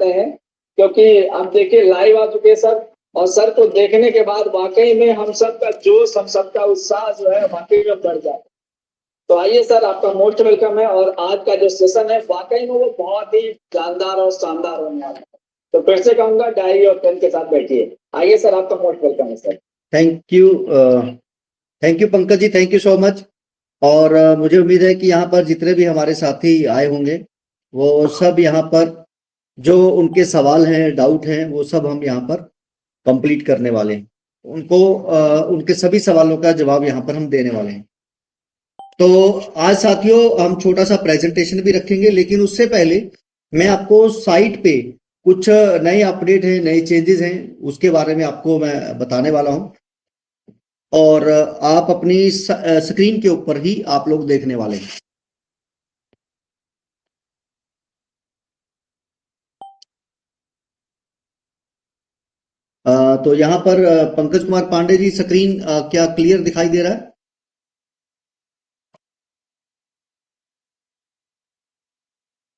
रहे हैं, क्योंकि आप देखिए लाइव आ चुके हैं सर, और सर को देखने के बाद वाकई में हम सबका जोश, हम सबका उत्साह जो है वाकई में बढ़ जाता है। तो आइए सर, आपका मोस्ट वेलकम है, और आज का जो सेशन है वाकई में वो बहुत ही जानदार और शानदार होने वाला है। तो फिर से कहूंगा, डायरी और पेन के साथ बैठिए। आइए सर, आपका मोस्ट वेलकम है sir. Thank you Pankaj ji, thank you so much. और मुझे उम्मीद है कि यहाँ पर जितने भी हमारे साथी आए होंगे वो सब यहाँ पर जो उनके सवाल हैं, डाउट हैं, वो सब हम यहाँ पर कंप्लीट करने वाले हैं। उनको उनके सभी सवालों का जवाब यहाँ पर हम देने वाले हैं। तो आज साथियों हम छोटा सा प्रेजेंटेशन भी रखेंगे, लेकिन उससे पहले मैं आपको साइट पे कुछ नए अपडेट हैं, नए चेंजेस हैं, उसके बारे में आपको मैं बताने वाला हूं, और आप अपनी स्क्रीन के ऊपर ही आप लोग देखने वाले हैं। तो यहाँ पर पंकज कुमार पांडे जी, स्क्रीन क्या क्लियर दिखाई दे रहा है?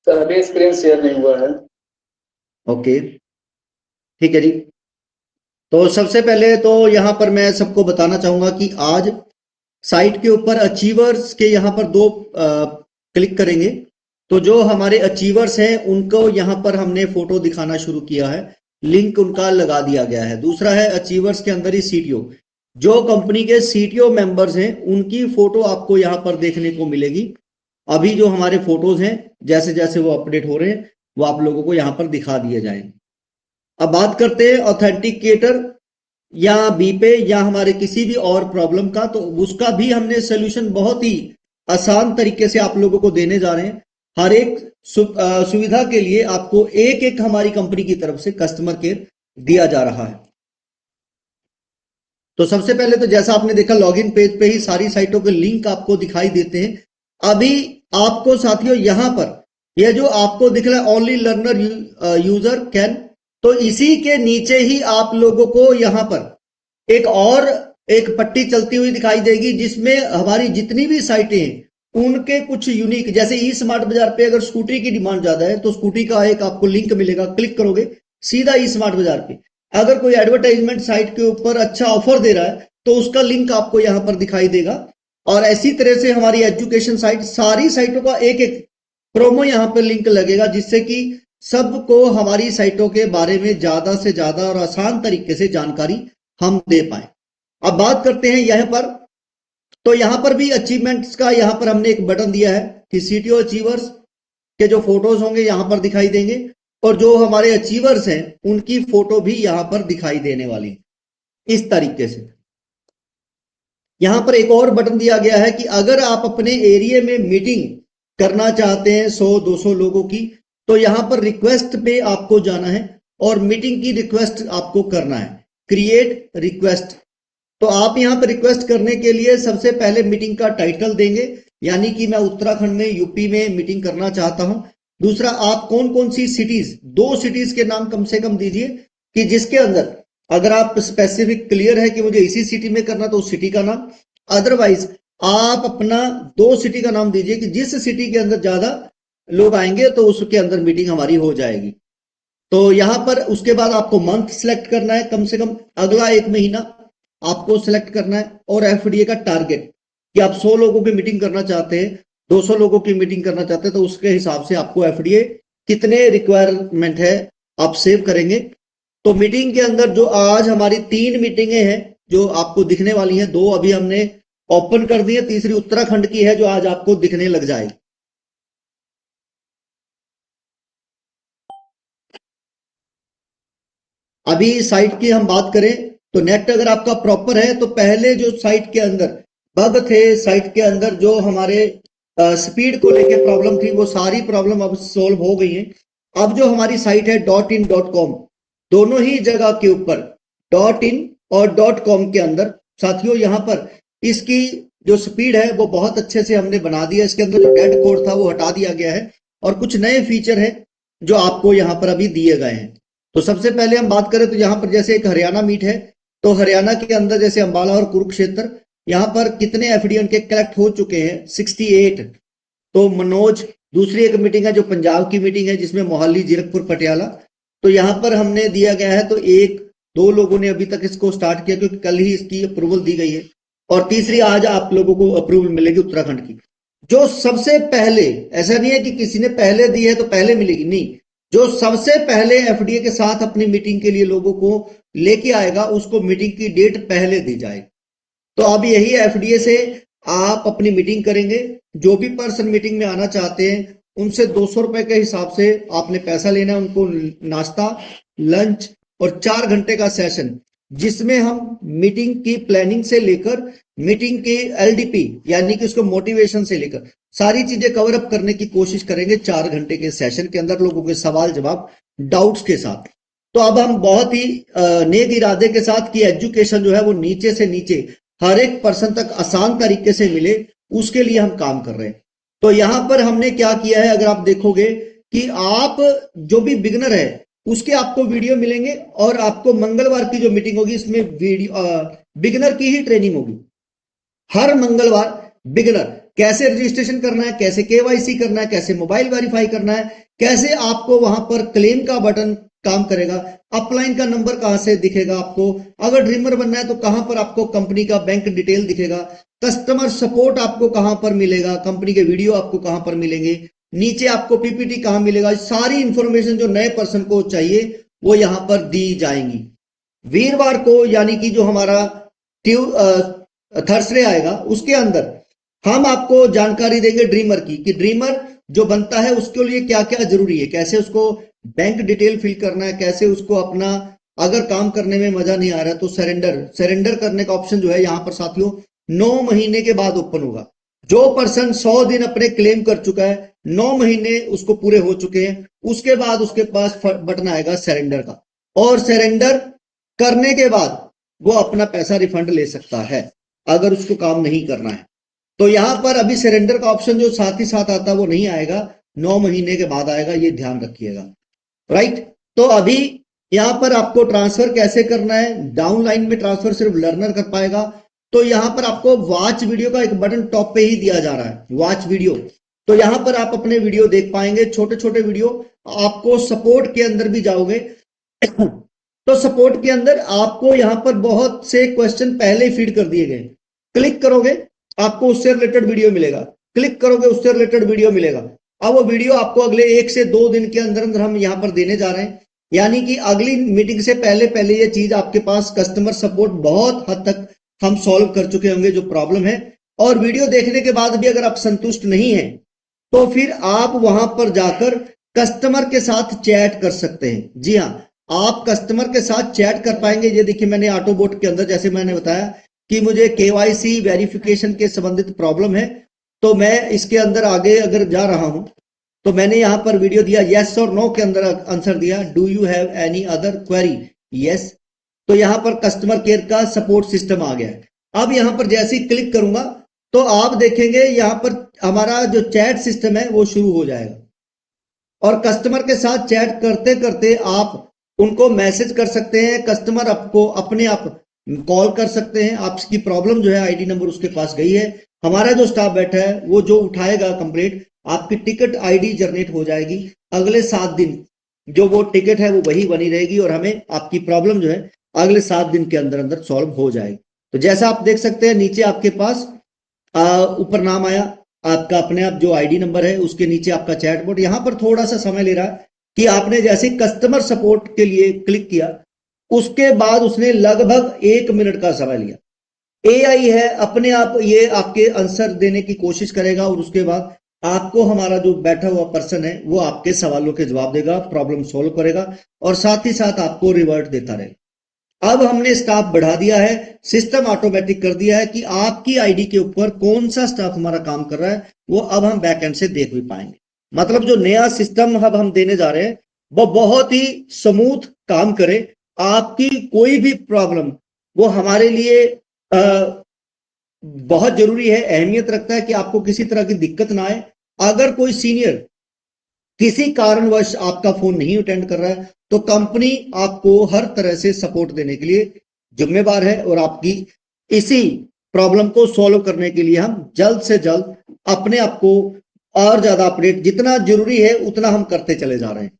सर अभी स्क्रीन शेयर नहीं हुआ है। ओके, ठीक है जी। तो सबसे पहले तो यहाँ पर मैं सबको बताना चाहूंगा कि आज साइट के ऊपर अचीवर्स के यहाँ पर दो क्लिक करेंगे तो जो हमारे अचीवर्स हैं उनको यहाँ पर हमने फोटो दिखाना शुरू किया है, लिंक उनका लगा दिया गया है। दूसरा है अचीवर्स के अंदर ही सीटीओ, जो कंपनी के सीटीओ मेंबर्स हैं उनकी फोटो आपको यहाँ पर देखने को मिलेगी। अभी जो हमारे फोटोज हैं जैसे जैसे वो अपडेट हो रहे हैं वो आप लोगों को यहाँ पर दिखा दिए जाएंगे। अब बात करते हैं ऑथेंटिकेटर या बीपे या हमारे किसी भी और प्रॉब्लम का, तो उसका भी हमने सोल्यूशन बहुत ही आसान तरीके से आप लोगों को देने जा रहे हैं। हर एक सुविधा के लिए आपको एक एक हमारी कंपनी की तरफ से कस्टमर केयर दिया जा रहा है। तो सबसे पहले तो जैसा आपने देखा लॉगिन पेज पे ही सारी साइटों के लिंक आपको दिखाई देते हैं। अभी आपको साथियों यहां पर यह जो आपको दिख रहा है ओनली लर्नर यूजर कैन, तो इसी के नीचे ही आप लोगों को यहां पर एक पट्टी चलती हुई दिखाई देगी जिसमें हमारी जितनी भी साइटें हैं उनके कुछ यूनिक, जैसे ई स्मार्ट बाजार पे अगर स्कूटी की डिमांड ज्यादा है तो स्कूटी का एक आपको लिंक मिलेगा, क्लिक करोगे सीधा ई स्मार्ट बाजार पे। अगर कोई एडवर्टाइजमेंट साइट के ऊपर अच्छा ऑफर दे रहा है तो उसका लिंक आपको यहां पर दिखाई देगा। और ऐसी तरह से हमारी एजुकेशन साइट, सारी साइटों का एक एक प्रोमो यहां पर लिंक लगेगा, जिससे कि सबको हमारी साइटों के बारे में ज्यादा से ज्यादा और आसान तरीके से जानकारी हम दे पाए। अब बात करते हैं यहां पर, तो यहां पर भी अचीवमेंट्स का यहां पर हमने एक बटन दिया है कि सीटीओ अचीवर्स के जो फोटोज होंगे यहां पर दिखाई देंगे, और जो हमारे अचीवर्स हैं उनकी फोटो भी यहां पर दिखाई देने वाली इस तरीके से। यहां पर एक और बटन दिया गया है कि अगर आप अपने एरिया में मीटिंग करना चाहते हैं 100-200 लोगों की, तो यहां पर रिक्वेस्ट पे आपको जाना है और मीटिंग की रिक्वेस्ट आपको करना है, क्रिएट रिक्वेस्ट। तो आप यहां पर रिक्वेस्ट करने के लिए सबसे पहले मीटिंग का टाइटल देंगे, यानी कि मैं उत्तराखंड में, यूपी में मीटिंग करना चाहता हूं। दूसरा, आप कौन कौन सी सिटीज, 2 सिटीज के नाम कम से कम दीजिए कि जिसके अंदर अगर आप स्पेसिफिक क्लियर है कि मुझे इसी सिटी में करना तो उस सिटी का नाम, अदरवाइज आप अपना 2 सिटी का नाम दीजिए कि जिस सिटी के अंदर ज्यादा लोग आएंगे तो उसके अंदर मीटिंग हमारी हो जाएगी। तो यहां पर उसके बाद आपको मंथ सिलेक्ट करना है, कम से कम अगला 1 महीना आपको सिलेक्ट करना है, और एफडीए का टारगेट कि आप 100 लोगों की मीटिंग करना चाहते हैं, 200 लोगों की मीटिंग करना चाहते हैं, तो उसके हिसाब से आपको एफडीए कितने रिक्वायरमेंट है आप सेव करेंगे। तो मीटिंग के अंदर जो आज हमारी 3 मीटिंगें हैं जो आपको दिखने वाली हैं, 2 अभी हमने ओपन कर दी है, तीसरी उत्तराखंड की है जो आज आपको दिखने लग जाएगी। अभी साइट की हम बात करें तो नेट अगर आपका प्रॉपर है तो पहले जो साइट के अंदर बग थे, साइट के अंदर जो हमारे स्पीड को लेके प्रॉब्लम थी, वो सारी प्रॉब्लम अब सोल्व हो गई है। अब जो हमारी साइट है .in.com, दोनों ही जगह के ऊपर .in और .com के अंदर साथियों यहां पर इसकी जो स्पीड है वो बहुत अच्छे से हमने बना दिया। इसके अंदर जो डेड कोड था वो हटा दिया गया है और कुछ नए फीचर है जो आपको यहां पर अभी दिए गए हैं। तो सबसे पहले हम बात करें तो यहां पर जैसे एक हरियाणा मीट है, तो हरियाणा के अंदर जैसे अंबाला और कुरुक्षेत्र, यहां पर कितने एफडीएन के कलेक्ट हो चुके हैं 68। तो मनोज, दूसरी एक मीटिंग है जो पंजाब की मीटिंग है जिसमें मोहाली, जीरकपुर, पटियाला, तो यहाँ पर हमने दिया गया है, तो एक दो लोगों ने अभी तक इसको स्टार्ट किया क्योंकि कल ही इसकी अप्रूवल दी गई है, और तीसरी आज आप लोगों को अप्रूवल मिलेगी उत्तराखंड की। जो सबसे पहले, ऐसा नहीं है कि किसी ने पहले दी है तो पहले मिलेगी, नहीं, जो सबसे पहले एफडीए के साथ अपनी मीटिंग के लिए लोगों को लेके आएगा उसको मीटिंग की डेट पहले दी जाएगी। तो अब यही एफडीए से आप अपनी मीटिंग करेंगे। जो भी पर्सन मीटिंग में आना चाहते हैं उनसे 200 रुपए के हिसाब से आपने पैसा लेना है, उनको नाश्ता, लंच और 4 घंटे का सेशन, जिसमें हम मीटिंग की प्लानिंग से लेकर मीटिंग की एलडीपी यानी कि उसको मोटिवेशन से लेकर सारी चीजें कवर अप करने की कोशिश करेंगे 4 घंटे के सेशन के अंदर, लोगों के सवाल जवाब डाउट्स के साथ। तो अब हम बहुत ही नेक इरादे के साथ कि एजुकेशन जो है वो नीचे से नीचे हर एक पर्सन तक आसान तरीके से मिले, उसके लिए हम काम कर रहे हैं। तो यहां पर हमने क्या किया है, अगर आप देखोगे कि आप जो भी बिगनर है उसके आपको वीडियो मिलेंगे, और आपको मंगलवार की जो मीटिंग होगी इसमें वीडियो बिगनर की ही ट्रेनिंग होगी। हर मंगलवार बिगनर कैसे रजिस्ट्रेशन करना है, कैसे केवाईसी करना है, कैसे मोबाइल वेरीफाई करना है, कैसे आपको वहां पर क्लेम का बटन काम करेगा, अपलाइन का नंबर कहां से दिखेगा आपको, अगर ड्रीमर बनना है तो कहां पर आपको कंपनी का बैंक डिटेल दिखेगा, कस्टमर सपोर्ट आपको कहां पर मिलेगा, कंपनी के वीडियो आपको कहां पर मिलेंगे, नीचे आपको पीपीटी कहां मिलेगा, सारी इंफॉर्मेशन जो नए पर्सन को चाहिए वो यहां पर दी जाएंगी। वीरवार को यानी कि जो हमारा थर्सडे आएगा उसके अंदर हम आपको जानकारी देंगे ड्रीमर की, कि ड्रीमर जो बनता है उसके लिए क्या क्या जरूरी है, कैसे उसको बैंक डिटेल फिल करना है, कैसे उसको अपना, अगर काम करने में मजा नहीं आ रहा तो सरेंडर करने का ऑप्शन जो है यहाँ पर साथियों 9 महीने के बाद ओपन होगा। जो पर्सन 100 दिन अपने क्लेम कर चुका है, 9 महीने उसको पूरे हो चुके हैं, उसके बाद उसके पास बटन आएगा सरेंडर का, और सरेंडर करने के बाद वो अपना पैसा रिफंड ले सकता है अगर उसको काम नहीं करना है। तो यहां पर अभी सरेंडर का ऑप्शन जो साथ ही साथ आता है वो नहीं आएगा, 9 महीने के बाद आएगा, ये ध्यान रखिएगा। राइट, तो अभी यहां पर आपको ट्रांसफर कैसे करना है, डाउन लाइन में ट्रांसफर सिर्फ लर्नर कर पाएगा। तो यहां पर आपको वॉच वीडियो का एक बटन टॉप पे ही दिया जा रहा है, वॉच वीडियो। तो यहां पर आप अपने वीडियो देख पाएंगे, छोटे छोटे वीडियो। आपको सपोर्ट के अंदर भी जाओगे तो सपोर्ट के अंदर आपको यहां पर बहुत से क्वेश्चन पहले ही फीड कर दिए गए, क्लिक करोगे आपको उससे रिलेटेड वीडियो मिलेगा, क्लिक करोगे उससे रिलेटेड वीडियो मिलेगा। अब वो वीडियो आपको अगले 1 से 2 दिन के अंदर अंदर हम यहां पर देने जा रहे हैं, यानी कि अगली मीटिंग से पहले पहले ये चीज आपके पास कस्टमर सपोर्ट बहुत हद तक हम सॉल्व कर चुके होंगे जो प्रॉब्लम है। और वीडियो देखने के बाद भी अगर आप संतुष्ट नहीं है तो फिर आप वहां पर जाकर कस्टमर के साथ चैट कर सकते हैं। जी हाँ, आप कस्टमर के साथ चैट कर पाएंगे। ये देखिए मैंने ऑटोबोट के अंदर, जैसे मैंने बताया कि मुझे केवाईसी वेरिफिकेशन के संबंधित प्रॉब्लम है, तो मैं इसके अंदर आगे अगर जा रहा हूं तो मैंने यहां पर वीडियो दिया, यस और नो के अंदर आंसर दिया, do you have any other query, yes. तो यहां पर कस्टमर केयर का सपोर्ट सिस्टम आ गया है। अब यहां पर जैसे ही क्लिक करूंगा तो आप देखेंगे यहां पर हमारा जो चैट सिस्टम है वो शुरू हो जाएगा, और कस्टमर के साथ चैट करते करते आप उनको मैसेज कर सकते हैं, कस्टमर आपको अपने आप कॉल कर सकते हैं, आपकी प्रॉब्लम जो है आईडी नंबर उसके पास गई है, हमारा जो स्टाफ बैठा है वो जो उठाएगा कंप्लेंट, आपकी टिकट आईडी जनरेट हो जाएगी, अगले 7 दिन जो वो टिकट है वो वही बनी रहेगी, और हमें आपकी प्रॉब्लम जो है अगले 7 दिन के अंदर अंदर सॉल्व हो जाएगी। तो जैसा आप देख सकते हैं नीचे आपके पास ऊपर नाम आया आपका, अपने आप जो आईडी नंबर है उसके नीचे आपका चैटबॉट। यहां पर थोड़ा सा समय ले रहा है कि आपने जैसे कस्टमर सपोर्ट के लिए क्लिक किया उसके बाद उसने लगभग 1 मिनट का समय लिया। एआई है, अपने आप ये आपके आंसर देने की कोशिश करेगा, और उसके बाद आपको हमारा जो बैठा हुआ पर्सन है वो आपके सवालों के जवाब देगा, प्रॉब्लम सोल्व करेगा, और साथ ही साथ आपको रिवर्ट देता रहेगा। अब हमने स्टाफ बढ़ा दिया है, सिस्टम ऑटोमेटिक कर दिया है कि आपकी आईडी के ऊपर कौन सा स्टाफ हमारा काम कर रहा है वो अब हम बैकएंड से देख भी पाएंगे। मतलब जो नया सिस्टम अब हम देने जा रहे हैं वो बहुत ही स्मूथ काम करे, आपकी कोई भी प्रॉब्लम वो हमारे लिए बहुत जरूरी है, अहमियत रखता है कि आपको किसी तरह की दिक्कत ना आए। अगर कोई सीनियर किसी कारणवश आपका फोन नहीं अटेंड कर रहा है तो कंपनी आपको हर तरह से सपोर्ट देने के लिए जिम्मेदार है, और आपकी इसी प्रॉब्लम को सॉल्व करने के लिए हम जल्द से जल्द अपने आप को और ज्यादा अपडेट जितना जरूरी है उतना हम करते चले जा रहे हैं।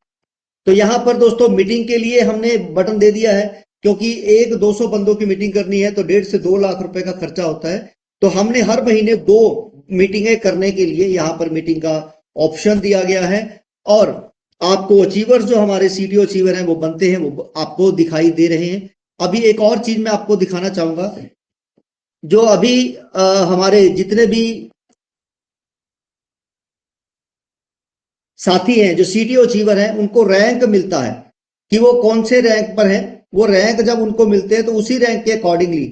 तो यहां पर दोस्तों मीटिंग के लिए हमने बटन दे दिया है, क्योंकि 100-200 बंदों की मीटिंग करनी है तो 1.5 से 2 लाख रुपए का खर्चा होता है। तो हमने हर महीने 2 मीटिंगें करने के लिए यहां पर मीटिंग का ऑप्शन दिया गया है। और आपको अचीवर्स जो हमारे सीटीओ अचीवर हैं वो बनते हैं, वो आपको दिखाई दे रहे हैं। अभी एक और चीज मैं आपको दिखाना चाहूंगा, जो अभी हमारे जितने भी साथी हैं जो सीटीओ अचीवर हैं, उनको रैंक मिलता है कि वो कौन से रैंक पर हैं। वो रैंक जब उनको मिलते हैं तो उसी रैंक के अकॉर्डिंगली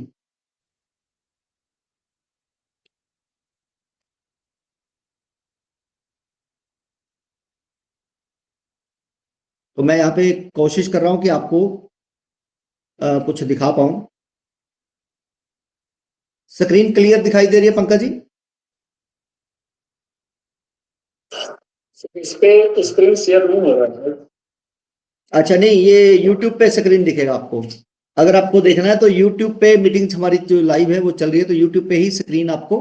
तो मैं यहाँ पे कोशिश कर रहा हूं कि आपको कुछ दिखा पाऊं। स्क्रीन क्लियर दिखाई दे रही है पंकज जी? इस पे स्क्रीन शेयर नहीं हो रहा है। अच्छा, नहीं, ये YouTube पे स्क्रीन दिखेगा आपको। अगर आपको देखना है तो YouTube पे मीटिंग्स हमारी जो लाइव है वो चल रही है, तो YouTube पे ही स्क्रीन आपको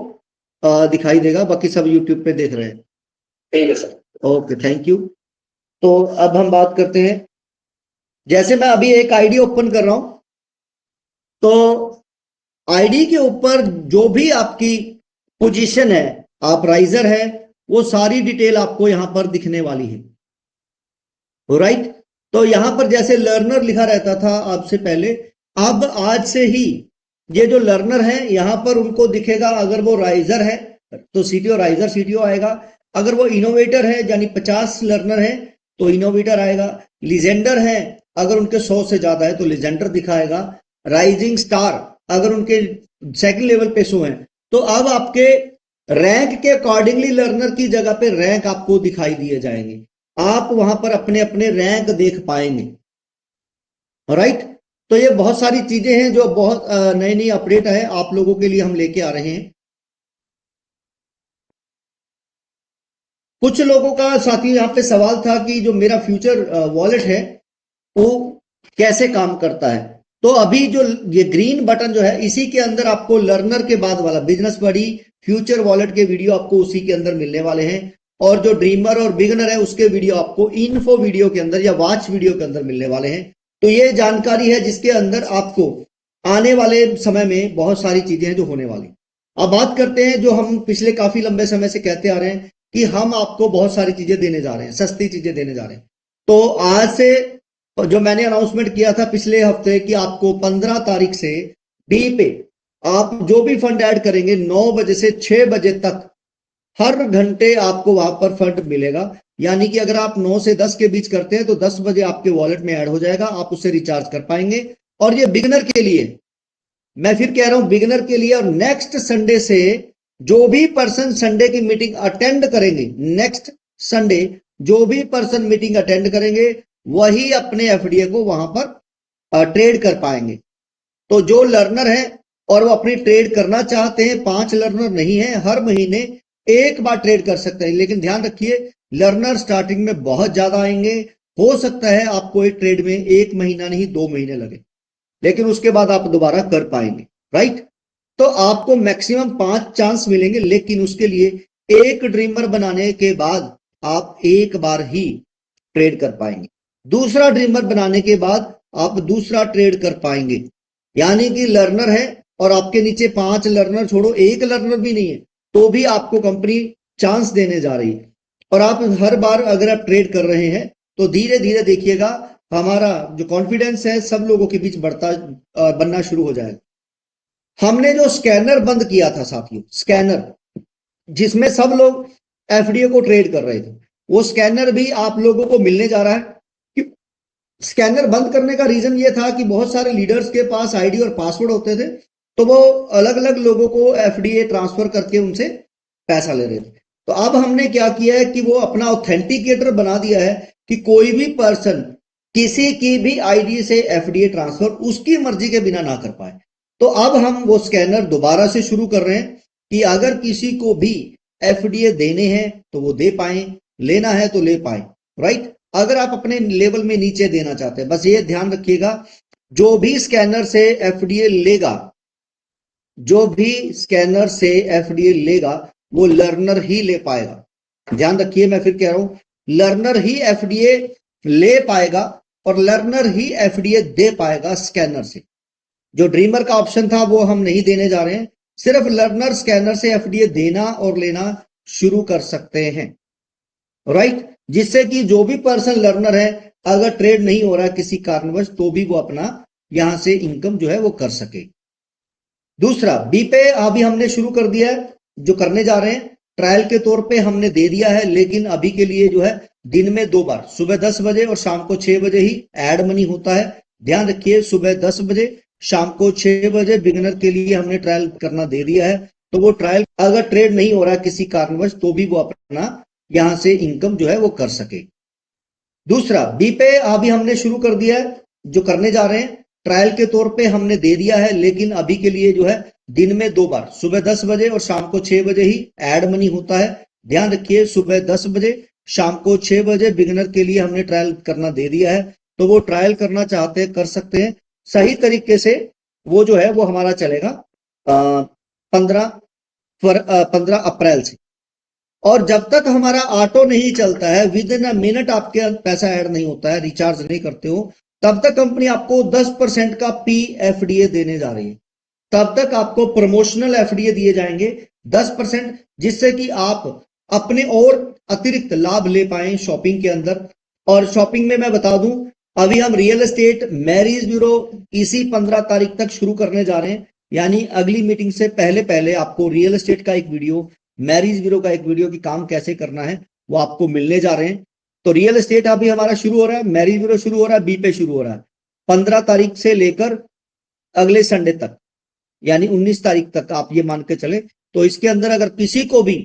दिखाई देगा, बाकी सब YouTube पे देख रहे हैं। ठीक है सर। Okay, thank you. तो अब हम बात करते हैं, जैसे मैं अभी एक आईडी ओपन कर रहा हूं, तो आईडी के ऊपर जो भी आपकी पोजीशन है, आप राइजर है, वो सारी डिटेल आपको यहां पर दिखने वाली है। राइट, तो यहां पर जैसे लर्नर लिखा रहता था आपसे पहले, अब आज से ही ये जो लर्नर है यहां पर उनको दिखेगा। अगर वो राइजर है तो सीटीओ राइजर सीटीओ आएगा। अगर वो इनोवेटर है यानी 50 लर्नर है तो इनोवेटर आएगा। लिजेंडर है अगर उनके 100 से ज्यादा है तो लिजेंडर दिखाएगा। राइजिंग स्टार अगर उनके सेकंड लेवल पे 100 है तो अब आपके रैंक के अकॉर्डिंगली लर्नर की जगह पे रैंक आपको दिखाई दिए जाएंगे। आप वहां पर अपने अपने रैंक देख पाएंगे। राइट, तो ये बहुत सारी चीजें हैं जो बहुत नई नई अपडेट है आप लोगों के लिए हम लेके आ रहे हैं। कुछ लोगों का साथियों यहाँ पे सवाल था कि जो मेरा फ्यूचर वॉलेट है वो कैसे काम करता है। तो अभी जो ये ग्रीन बटन जो है, इसी के अंदर आपको लर्नर के बाद वाला बिजनेस बडी फ्यूचर वॉलेट के वीडियो आपको उसी के अंदर मिलने वाले हैं। और जो ड्रीमर और बिगनर है उसके वीडियो आपको इन्फो वीडियो के अंदर या वॉच वीडियो के अंदर मिलने वाले हैं। तो ये जानकारी है जिसके अंदर आपको आने वाले समय में बहुत सारी चीजें हैं जो होने वाली। अब बात करते हैं जो हम पिछले काफी लंबे समय से कहते आ रहे हैं कि हम आपको बहुत सारी चीजें देने जा रहे हैं, सस्ती चीजें देने जा रहे हैं। तो आज से जो मैंने अनाउंसमेंट किया था पिछले हफ्ते कि आपको 15 तारीख से डी पे आप जो भी फंड ऐड करेंगे 9 बजे से 6 बजे तक हर घंटे आपको वहां पर फंड मिलेगा। यानी कि अगर आप 9 से 10 के बीच करते हैं तो 10 बजे आपके वॉलेट में ऐड हो जाएगा, आप उससे रिचार्ज कर पाएंगे। और ये बिगनर के लिए, मैं फिर कह रहा हूं बिगनर के लिए। और नेक्स्ट संडे से जो भी पर्सन संडे की मीटिंग अटेंड करेंगे, नेक्स्ट संडे जो भी पर्सन मीटिंग अटेंड करेंगे वही अपने एफडीए को वहां पर ट्रेड कर पाएंगे। तो जो लर्नर है और वो अपनी ट्रेड करना चाहते हैं, 5 लर्नर नहीं है, हर महीने एक बार ट्रेड कर सकते हैं। लेकिन ध्यान रखिए लर्नर स्टार्टिंग में बहुत ज्यादा आएंगे। हो सकता है आपको एक ट्रेड में 1 महीना नहीं 2 महीने लगे, लेकिन उसके बाद आप दोबारा कर पाएंगे। राइट, तो आपको मैक्सिमम 5 चांस मिलेंगे, लेकिन उसके लिए एक ड्रीमर बनाने के बाद आप एक बार ही ट्रेड कर पाएंगे। दूसरा ड्रीमर बनाने के बाद आप दूसरा ट्रेड कर पाएंगे। यानी कि लर्नर है और आपके नीचे 5 लर्नर, छोड़ो 1 लर्नर भी नहीं है, तो भी आपको कंपनी चांस देने जा रही है। और आप हर बार अगर आप ट्रेड कर रहे हैं तो धीरे धीरे देखिएगा हमारा जो कॉन्फिडेंस है सब लोगों के बीच बनना शुरू हो जाएगा। हमने जो स्कैनर बंद किया था साथियों, स्कैनर जिसमें सब लोग एफडीए को ट्रेड कर रहे थे, वो स्कैनर भी आप लोगों को मिलने जा रहा है। स्कैनर बंद करने का रीजन ये था कि बहुत सारे लीडर्स के पास आईडी और पासवर्ड होते थे, तो वो अलग अलग लोगों को एफडीए ट्रांसफर करके उनसे पैसा ले रहे थे। तो अब हमने क्या किया है कि वो अपना ऑथेंटिकेटर बना दिया है कि कोई भी पर्सन किसी की भी आईडी से एफडीए ट्रांसफर उसकी मर्जी के बिना ना कर पाए। तो अब हम वो स्कैनर दोबारा से शुरू कर रहे हैं कि अगर किसी को भी एफडीए देने हैं तो वो दे पाए, लेना है तो ले पाए। राइट, अगर आप अपने लेवल में नीचे देना चाहते हैं, बस ये ध्यान रखिएगा जो भी स्कैनर से एफडीए लेगा, जो भी स्कैनर से एफडीए लेगा वो लर्नर ही ले पाएगा। ध्यान रखिए, मैं फिर कह रहा हूं लर्नर ही एफडीए ले पाएगा और लर्नर ही एफडीए दे पाएगा स्कैनर से। जो ड्रीमर का ऑप्शन था वो हम नहीं देने जा रहे हैं, सिर्फ लर्नर स्कैनर से एफडीए देना और लेना शुरू कर सकते हैं, राइट। जिससे कि जो भी पर्सन लर्नर है, अगर ट्रेड नहीं हो रहा है किसी कारणवश, तो भी वो अपना यहां से इनकम जो है वो कर सके। दूसरा, बीपे अभी हमने शुरू कर दिया है, जो करने जा रहे हैं ट्रायल के तौर पे हमने दे दिया है, लेकिन अभी के लिए जो है दिन में 2 बार, सुबह 10 बजे और शाम को 6 बजे ही एड मनी होता है। ध्यान रखिए, सुबह 10 बजे, शाम को 6 बजे बिगिनर के लिए हमने ट्रायल करना दे दिया है। तो वो ट्रायल अगर ट्रेड नहीं हो रहा है किसी कारणवश, तो भी वो अपना यहां से इनकम जो है वो कर सके। दूसरा, बीपे अभी हमने शुरू कर दिया है, जो करने जा रहे हैं ट्रायल के तौर पे हमने दे दिया है, लेकिन अभी के लिए जो है दिन में 2 बार, सुबह 10 बजे और शाम को 6 बजे ही एड मनी होता है। ध्यान रखिए, सुबह 10 बजे, शाम को 6 बजे बिगिनर के लिए हमने ट्रायल करना दे दिया है। तो वो ट्रायल करना चाहते हैं कर सकते हैं। सही तरीके से वो जो है वो हमारा चलेगा 15 अप्रैल से। और जब तक हमारा ऑटो नहीं चलता है, विद इन अ मिनट आपके पैसा ऐड नहीं होता है, रिचार्ज नहीं करते हो, तब तक कंपनी आपको 10% का पीएफडीए देने जा रही है। तब तक आपको प्रमोशनल एफडीए दिए जाएंगे 10%, जिससे कि आप अपने और अतिरिक्त लाभ ले पाए शॉपिंग के अंदर। और शॉपिंग में मैं बता दूं, अभी हम रियल एस्टेट मैरिज ब्यूरो इसी 15 तारीख तक शुरू करने जा रहे हैं, यानी अगली मीटिंग से पहले पहले आपको रियल एस्टेट का एक वीडियो, मैरिज ब्यूरो का एक वीडियो की काम कैसे करना है वो आपको मिलने जा रहे हैं। तो रियल एस्टेट अभी हमारा शुरू हो रहा है, मैरिज ब्यूरो शुरू हो रहा है, बीपे शुरू हो रहा है 15 तारीख से लेकर अगले संडे तक, यानी 19 तारीख तक आप ये मान के चले। तो इसके अंदर अगर किसी को भी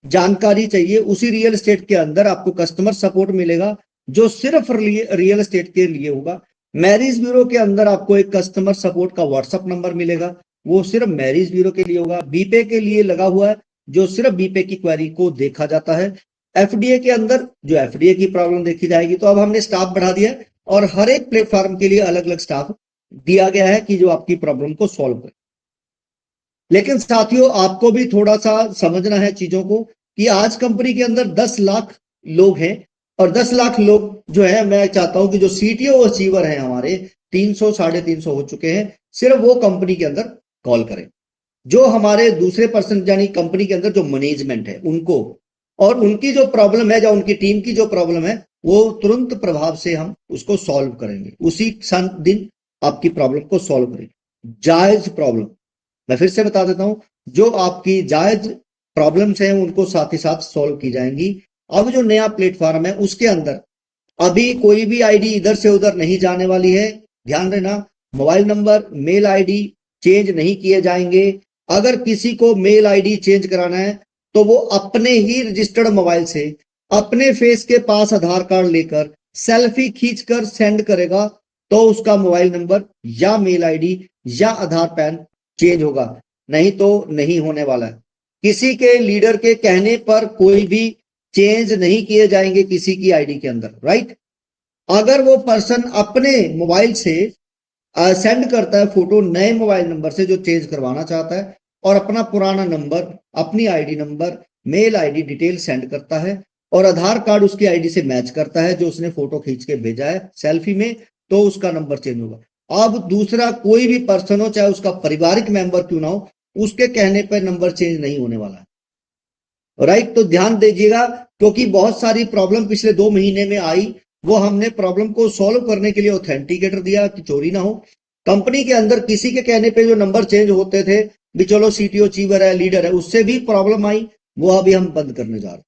जानकारी चाहिए, उसी रियल एस्टेट के अंदर आपको कस्टमर सपोर्ट मिलेगा, जो सिर्फ रियल एस्टेट के लिए होगा। मैरिज ब्यूरो के अंदर आपको एक कस्टमर सपोर्ट का व्हाट्सएप नंबर मिलेगा, वो सिर्फ मैरिज ब्यूरो के लिए होगा। बीपे के लिए लगा हुआ है, जो सिर्फ बीपे की क्वेरी को देखा जाता है। एफडीए के अंदर जो एफडीए की प्रॉब्लम देखी जाएगी। तो अब हमने स्टाफ बढ़ा दिया है और हर एक प्लेटफॉर्म के लिए अलग अलग स्टाफ दिया गया है कि जो आपकी प्रॉब्लम को सॉल्व करे। लेकिन साथियों, आपको भी थोड़ा सा समझना है चीजों को, कि आज कंपनी के अंदर 10 लाख लोग हैं, और 10 लाख लोग जो है, मैं चाहता हूं कि जो सीटीओ अचीवर हैं हमारे 300 350 हो चुके हैं, सिर्फ वो कंपनी के अंदर कॉल करें। जो हमारे दूसरे पर्सन यानी कंपनी के अंदर जो मैनेजमेंट है उनको, और उनकी जो प्रॉब्लम है या उनकी टीम की जो प्रॉब्लम है, वो तुरंत प्रभाव से हम उसको सॉल्व करेंगे, उसी दिन आपकी प्रॉब्लम को सॉल्व करेंगे। जायज प्रॉब्लम, मैं फिर से बता देता हूं, जो आपकी जायज प्रॉब्लम्स हैं उनको साथ ही साथ सॉल्व की जाएंगी। अब जो नया प्लेटफॉर्म है उसके अंदर अभी कोई भी आईडी इधर से उधर नहीं जाने वाली है। ध्यान देना, mobile number, mail ID change नहीं किए जाएंगे। अगर किसी को मेल आईडी चेंज कराना है तो वो अपने ही रजिस्टर्ड मोबाइल से अपने फेस के पास आधार कार्ड लेकर सेल्फी खींचकर सेंड करेगा, तो उसका मोबाइल नंबर या मेल आईडी या आधार पैन चेंज होगा, नहीं तो नहीं होने वाला है। किसी के लीडर के कहने पर कोई भी चेंज नहीं किए जाएंगे किसी की आईडी के अंदर, राइट। अगर वो पर्सन अपने मोबाइल से सेंड करता है फोटो नए मोबाइल नंबर से जो चेंज करवाना चाहता है, और अपना पुराना नंबर, अपनी ID number, mail ID detail send करता है, और आधार कार्ड उसकी आईडी से मैच करता है जो उसने फोटो खींच के भेजा है सेल्फी में, तो उसका नंबर चेंज होगा। अब दूसरा कोई भी पर्सन हो, चाहे उसका पारिवारिक मेंबर क्यों ना हो, उसके कहने पर नंबर चेंज नहीं होने वाला है, राइट। तो ध्यान दीजिएगा, क्योंकि बहुत सारी प्रॉब्लम पिछले 2 महीने में आई, वो हमने प्रॉब्लम को सॉल्व करने के लिए ऑथेंटिकेटर दिया कि चोरी ना हो। कंपनी के अंदर किसी के कहने पे जो नंबर चेंज होते थे, भी चलो सीटीओ चीवर है, लीडर है, उससे भी प्रॉब्लम आई, वो अभी हम बंद करने जा रहे हैं।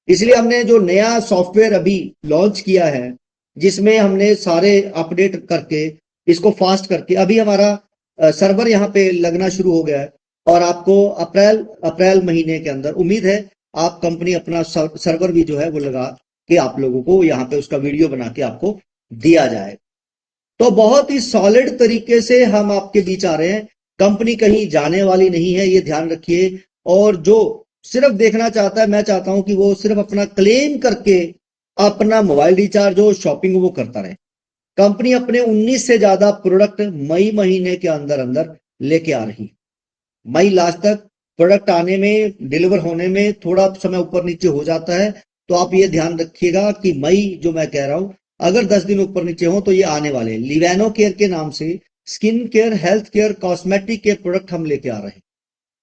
इसलिए हमने जो नया सॉफ्टवेयर अभी लॉन्च किया है, जिसमें हमने सारे अपडेट करके इसको फास्ट करके, अभी हमारा सर्वर यहाँ पे लगना शुरू हो गया है, और आपको अप्रैल महीने के अंदर उम्मीद है आप कंपनी अपना सर्वर भी जो है वो लगा कि आप लोगों को यहाँ पे उसका वीडियो बना के आपको दिया जाए। तो बहुत ही सॉलिड तरीके से हम आपके बीच आ रहे हैं, कंपनी कहीं जाने वाली नहीं है, ये ध्यान रखिए। और जो सिर्फ देखना चाहता है, मैं चाहता हूं कि वो सिर्फ अपना क्लेम करके अपना मोबाइल रिचार्ज हो, शॉपिंग वो करता रहे। कंपनी अपने 19 से ज्यादा प्रोडक्ट मई महीने के अंदर अंदर लेके आ रही। मई लास्ट तक प्रोडक्ट आने में, डिलीवर होने में थोड़ा समय ऊपर नीचे हो जाता है, तो आप ये ध्यान रखिएगा कि मई जो मैं कह रहा हूं अगर 10 दिन ऊपर नीचे हो तो ये आने वाले हैं। लिवेनो केयर के नाम से skin care, health care, cosmetic के प्रोडक्ट हम लेके आ रहे हैं।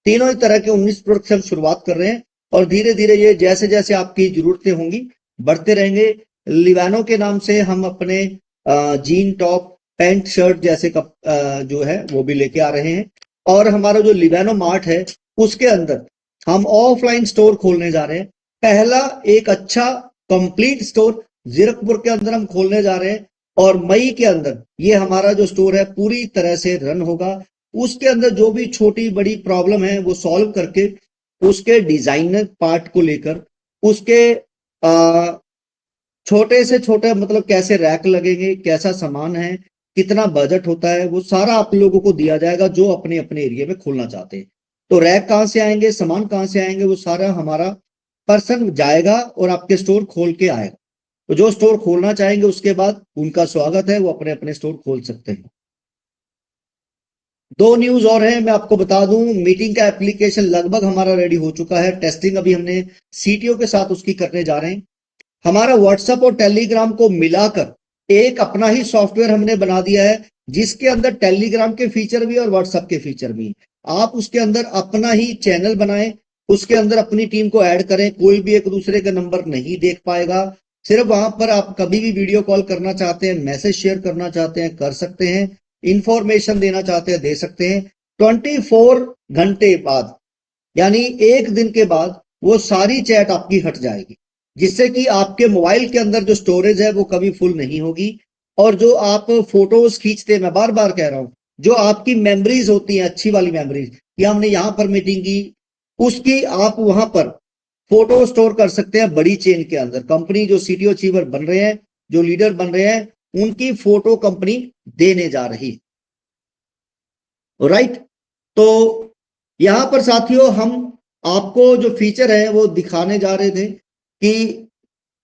तीनों ही तरह के 19 प्रोडक्ट से हम शुरुआत कर रहे हैं और धीरे धीरे ये जैसे जैसे आपकी जरूरतें होंगी बढ़ते रहेंगे। लिवानो के नाम से हम अपने जीन टॉप, पैंट शर्ट जैसे जो है वो भी लेके आ रहे हैं। और हमारा जो लिवानो मार्ट है उसके अंदर हम ऑफलाइन स्टोर खोलने जा रहे हैं। पहला एक अच्छा कंप्लीट स्टोर जीरकपुर के अंदर हम खोलने जा रहे हैं और मई के अंदर ये हमारा जो स्टोर है पूरी तरह से रन होगा। उसके अंदर जो भी छोटी बड़ी प्रॉब्लम है वो सॉल्व करके उसके डिजाइनर पार्ट को लेकर उसके छोटे से छोटे मतलब कैसे रैक लगेंगे, कैसा सामान है, कितना बजट होता है, वो सारा आप लोगों को दिया जाएगा जो अपने अपने एरिया में खोलना चाहते हैं। तो रैक कहाँ से आएंगे, सामान कहाँ से आएंगे, वो सारा हमारा पर्सन जाएगा और आपके स्टोर खोल के आएगा। तो जो स्टोर खोलना चाहेंगे उसके बाद उनका स्वागत है, वो अपने अपने स्टोर खोल सकते हैं। दो न्यूज और हैं, मैं आपको बता दूं। मीटिंग का एप्लीकेशन लगभग हमारा रेडी हो चुका है। टेस्टिंग अभी हमने सीटीओ के साथ उसकी करने जा रहे हैं। हमारा व्हाट्सएप और टेलीग्राम को मिलाकर एक अपना ही सॉफ्टवेयर हमने बना दिया है जिसके अंदर टेलीग्राम के फीचर भी और व्हाट्सएप के फीचर भी। आप उसके अंदर अपना ही चैनल बनाएं, उसके अंदर अपनी टीम को ऐड करें। कोई भी एक दूसरे का नंबर नहीं देख पाएगा। सिर्फ वहां पर आप कभी भी वीडियो कॉल करना चाहते हैं, मैसेज शेयर करना चाहते हैं, कर सकते हैं। इंफॉर्मेशन देना चाहते हैं, दे सकते हैं। 24 घंटे बाद यानी एक दिन के बाद वो सारी चैट आपकी हट जाएगी, जिससे कि आपके मोबाइल के अंदर जो स्टोरेज है वो कभी फुल नहीं होगी। और जो आप फोटोज खींचते हैं, मैं बार बार कह रहा हूं, जो आपकी मेमोरीज होती हैं अच्छी वाली मेमोरीज कि हमने यहां पर मीटिंग की, उसकी आप वहां पर फोटो स्टोर कर सकते हैं। बड़ी चेन के अंदर कंपनी जो सीटीओ चीवर बन रहे हैं, जो लीडर बन रहे हैं, उनकी फोटो कंपनी देने जा रही है। राइट। तो यहां पर साथियों हम आपको जो फीचर है वो दिखाने जा रहे थे कि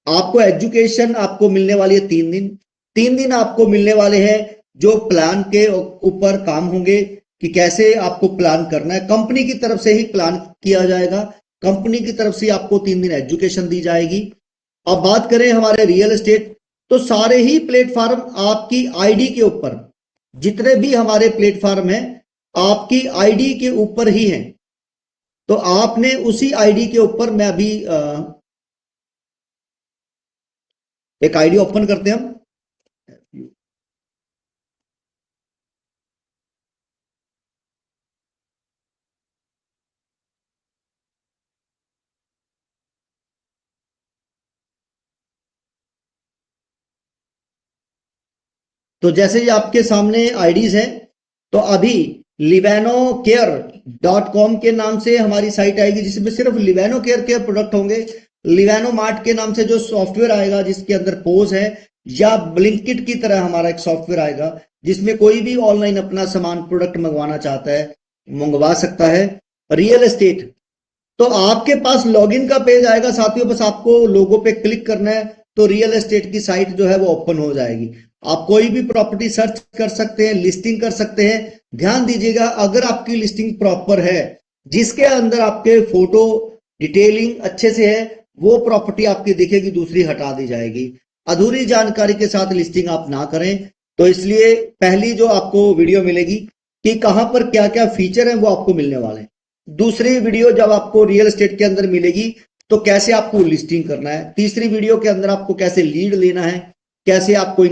आपको एजुकेशन आपको मिलने वाली है 3 दिन। 3 दिन आपको मिलने वाले हैं जो प्लान के ऊपर काम होंगे कि कैसे आपको प्लान करना है। कंपनी की तरफ से ही प्लान किया जाएगा, कंपनी की तरफ से आपको 3 दिन एजुकेशन दी जाएगी। अब बात करें हमारे रियल एस्टेट, तो सारे ही प्लेटफॉर्म आपकी आईडी के ऊपर, जितने भी हमारे प्लेटफॉर्म हैं आपकी आईडी के ऊपर ही हैं। तो आपने उसी आईडी के ऊपर, मैं अभी एक आईडी ओपन करते हैं हम। तो जैसे ये आपके सामने आईडीज है, तो अभी livanoCare.com के नाम से हमारी साइट आएगी जिसमें सिर्फ लिवेनो केयर के प्रोडक्ट होंगे। लिवेनो मार्ट के नाम से जो सॉफ्टवेयर आएगा जिसके अंदर पोज है, या ब्लिंकिट की तरह हमारा एक सॉफ्टवेयर आएगा जिसमें कोई भी ऑनलाइन अपना सामान प्रोडक्ट मंगवाना चाहता है, मंगवा सकता है। रियल एस्टेट, तो आपके पास लॉगिन का पेज आएगा साथियों, बस आपको लोगो पे क्लिक करना है तो रियल एस्टेट की साइट जो है वो ओपन हो जाएगी। आप कोई भी प्रॉपर्टी सर्च कर सकते हैं, लिस्टिंग कर सकते हैं। ध्यान दीजिएगा, अगर आपकी लिस्टिंग प्रॉपर है, जिसके अंदर आपके फोटो डिटेलिंग अच्छे से है, वो प्रॉपर्टी आपकी दिखेगी, दूसरी हटा दी जाएगी। अधूरी जानकारी के साथ लिस्टिंग आप ना करें। तो इसलिए पहली जो आपको वीडियो मिलेगी कि कहां पर क्या क्या फीचर है वो आपको मिलने वाले हैं। दूसरी वीडियो जब आपको रियल एस्टेट के अंदर मिलेगी तो कैसे आपको लिस्टिंग करना है। तीसरी वीडियो के अंदर आपको कैसे लीड लेना है, कैसे आपको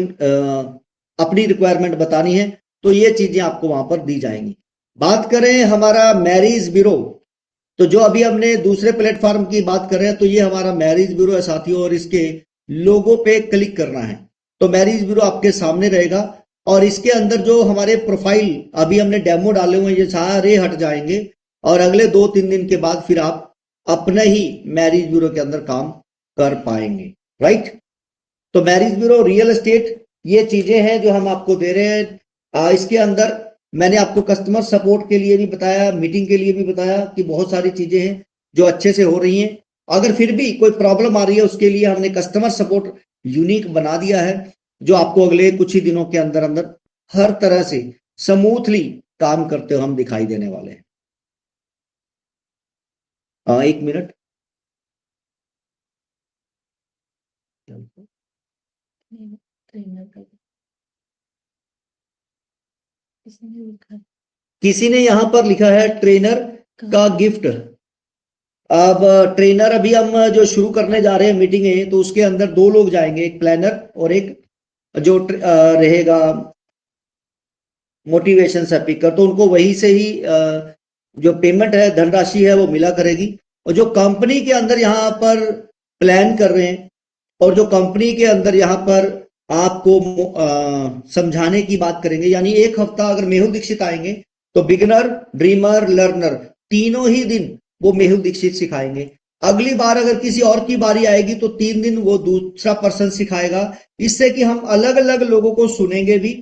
अपनी रिक्वायरमेंट बतानी है, तो ये चीजें आपको वहां पर दी जाएंगी। बात करें हमारा मैरिज ब्यूरो, तो जो अभी हमने दूसरे प्लेटफॉर्म की बात कर रहे हैं, तो ये हमारा मैरिज ब्यूरो है साथियों, और इसके लोगो पे क्लिक करना है तो मैरिज ब्यूरो आपके सामने रहेगा। और इसके अंदर जो हमारे प्रोफाइल अभी हमने डेमो डाले हुए हैं ये सारे हट जाएंगे और अगले 2-3 दिन के बाद फिर आप अपने ही मैरिज ब्यूरो के अंदर काम कर पाएंगे। राइट। तो मैरिज ब्यूरो, रियल एस्टेट, ये चीजें हैं जो हम आपको दे रहे हैं। इसके अंदर मैंने आपको कस्टमर सपोर्ट के लिए भी बताया, मीटिंग के लिए भी बताया कि बहुत सारी चीजें हैं जो अच्छे से हो रही हैं। अगर फिर भी कोई प्रॉब्लम आ रही है उसके लिए हमने कस्टमर सपोर्ट यूनिक बना दिया है, जो आपको अगले कुछ ही दिनों के अंदर अंदर हर तरह से स्मूथली काम करते हुए हम दिखाई देने वाले हैं। 1 मिनट। ट्रेनर का इसने लिखा है किसी ने यहाँ पर लिखा है ट्रेनर का गिफ्ट। अब ट्रेनर अभी हम जो शुरू करने जा रहे हैं मीटिंग है, तो उसके अंदर 2 लोग जाएंगे, एक प्लानर और एक जो रहेगा मोटिवेशन स्पीकर। तो उनको वही से ही जो पेमेंट है, धनराशि है, वो मिला करेगी। और जो कंपनी के अंदर यहाँ पर प्लान कर रहे हैं और जो कंपनी के अंदर यहाँ पर आपको समझाने की बात करेंगे, यानी 1 हफ्ता अगर मेहुल दीक्षित आएंगे तो बिगिनर, ड्रीमर, लर्नर तीनों ही दिन वो मेहुल दीक्षित सिखाएंगे। अगली बार अगर किसी और की बारी आएगी तो 3 दिन वो दूसरा पर्सन सिखाएगा। इससे कि हम अलग अलग लोगों को सुनेंगे भी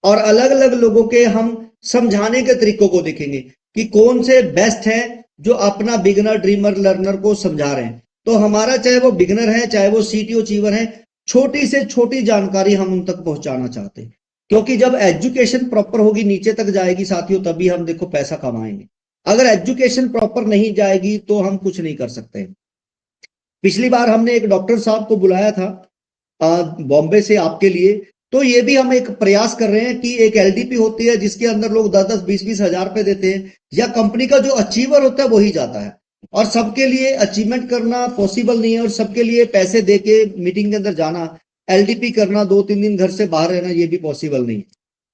और अलग अलग लोगों के हम समझाने के तरीकों को देखेंगे कि कौन से बेस्ट हैं जो अपना बिगिनर, ड्रीमर, लर्नर को समझा रहे हैं। तो हमारा चाहे वो बिगिनर है, चाहे वो सीटीओ अचीवर है, छोटी से छोटी जानकारी हम उन तक पहुंचाना चाहते हैं। क्योंकि जब एजुकेशन प्रॉपर होगी, नीचे तक जाएगी साथियों, तभी हम देखो पैसा कमाएंगे। अगर एजुकेशन प्रॉपर नहीं जाएगी तो हम कुछ नहीं कर सकते। पिछली बार हमने एक डॉक्टर साहब को बुलाया था बॉम्बे से आपके लिए। तो ये भी हम एक प्रयास कर रहे हैं कि एक एलडीपी होती है जिसके अंदर लोग 10-10, 20-20 हजार रुपए देते हैं, या कंपनी का जो अचीवर होता है वही जाता है। और सबके लिए अचीवमेंट करना पॉसिबल नहीं है, और सबके लिए पैसे देके मीटिंग के अंदर जाना, एलडीपी करना, 2-3 दिन घर से बाहर रहना, ये भी पॉसिबल नहीं है।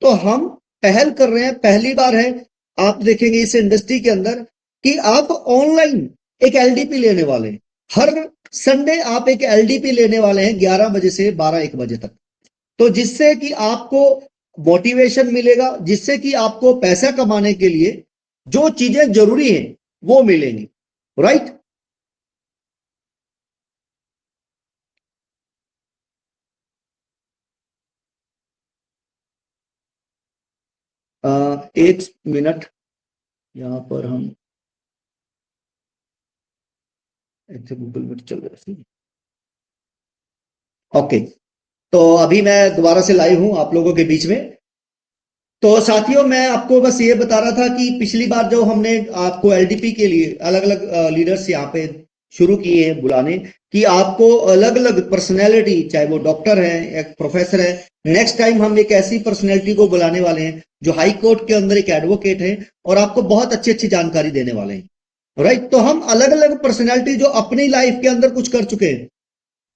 तो हम पहल कर रहे हैं, पहली बार है आप देखेंगे इस इंडस्ट्री के अंदर कि आप ऑनलाइन एक एलडीपी लेने वाले हैं। हर संडे आप एक एलडीपी लेने वाले हैं 11 बजे से 12-1 बजे तक। तो जिससे कि आपको मोटिवेशन मिलेगा, जिससे कि आपको पैसा कमाने के लिए जो चीजें जरूरी हैं वो मिलेंगी, राइट। एक मिनट, यहां पर हम गूगल मीट चल रहा है। ओके, तो अभी मैं दोबारा से लाइव हूं आप लोगों के बीच में। तो साथियों, मैं आपको बस ये बता रहा था कि पिछली बार जो हमने आपको एलडीपी के लिए अलग अलग लीडर्स यहाँ पे शुरू किए हैं बुलाने, कि आपको अलग अलग पर्सनैलिटी, चाहे वो डॉक्टर है, एक प्रोफेसर है, नेक्स्ट टाइम हम एक ऐसी पर्सनैलिटी को बुलाने वाले हैं जो हाई कोर्ट के अंदर एक एडवोकेट है और आपको बहुत अच्छी अच्छी जानकारी देने वाले हैं, राइट। तो हम अलग अलग पर्सनैलिटी जो अपनी लाइफ के अंदर कुछ कर चुके हैं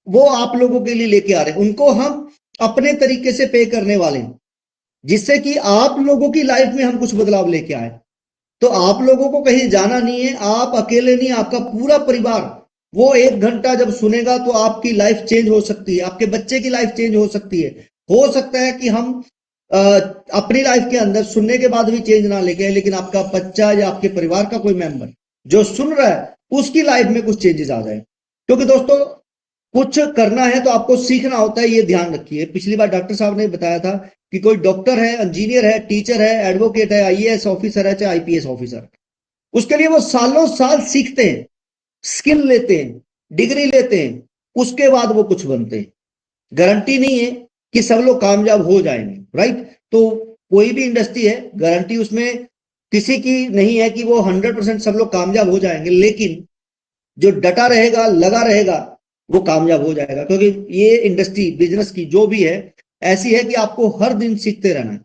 वो आप लोगों के लिए लेके आ रहे हैं, उनको हम अपने तरीके से पे करने वाले हैं, जिससे कि आप लोगों की लाइफ में हम कुछ बदलाव लेके आए। तो आप लोगों को कहीं जाना नहीं है, आप अकेले नहीं, आपका पूरा परिवार वो 1 घंटा जब सुनेगा तो आपकी लाइफ चेंज हो सकती है, आपके बच्चे की लाइफ चेंज हो सकती है। हो सकता है कि हम अपनी लाइफ के अंदर सुनने के बाद भी चेंज ना लेके आए, लेकिन आपका बच्चा या आपके परिवार का कोई मेंबर जो सुन रहा है उसकी लाइफ में कुछ चेंजेस आ जाए। क्योंकि दोस्तों, कुछ करना है तो आपको सीखना होता है, ये ध्यान रखिए। पिछली बार डॉक्टर साहब ने बताया था कि कोई डॉक्टर है, इंजीनियर है, टीचर है, एडवोकेट है, आईएएस ऑफिसर है, चाहे आईपीएस ऑफिसर, उसके लिए वो सालों साल सीखते हैं, स्किल लेते हैं, डिग्री लेते हैं, उसके बाद वो कुछ बनते हैं। गारंटी नहीं है कि सब लोग कामयाब हो जाएंगे, राइट। तो कोई भी इंडस्ट्री है, गारंटी उसमें किसी की नहीं है कि वो 100% सब लोग कामयाब हो जाएंगे, लेकिन जो डटा रहेगा, लगा रहेगा, वो कामयाब हो जाएगा। क्योंकि ये इंडस्ट्री बिजनेस की जो भी है ऐसी है कि आपको हर दिन सीखते रहना है,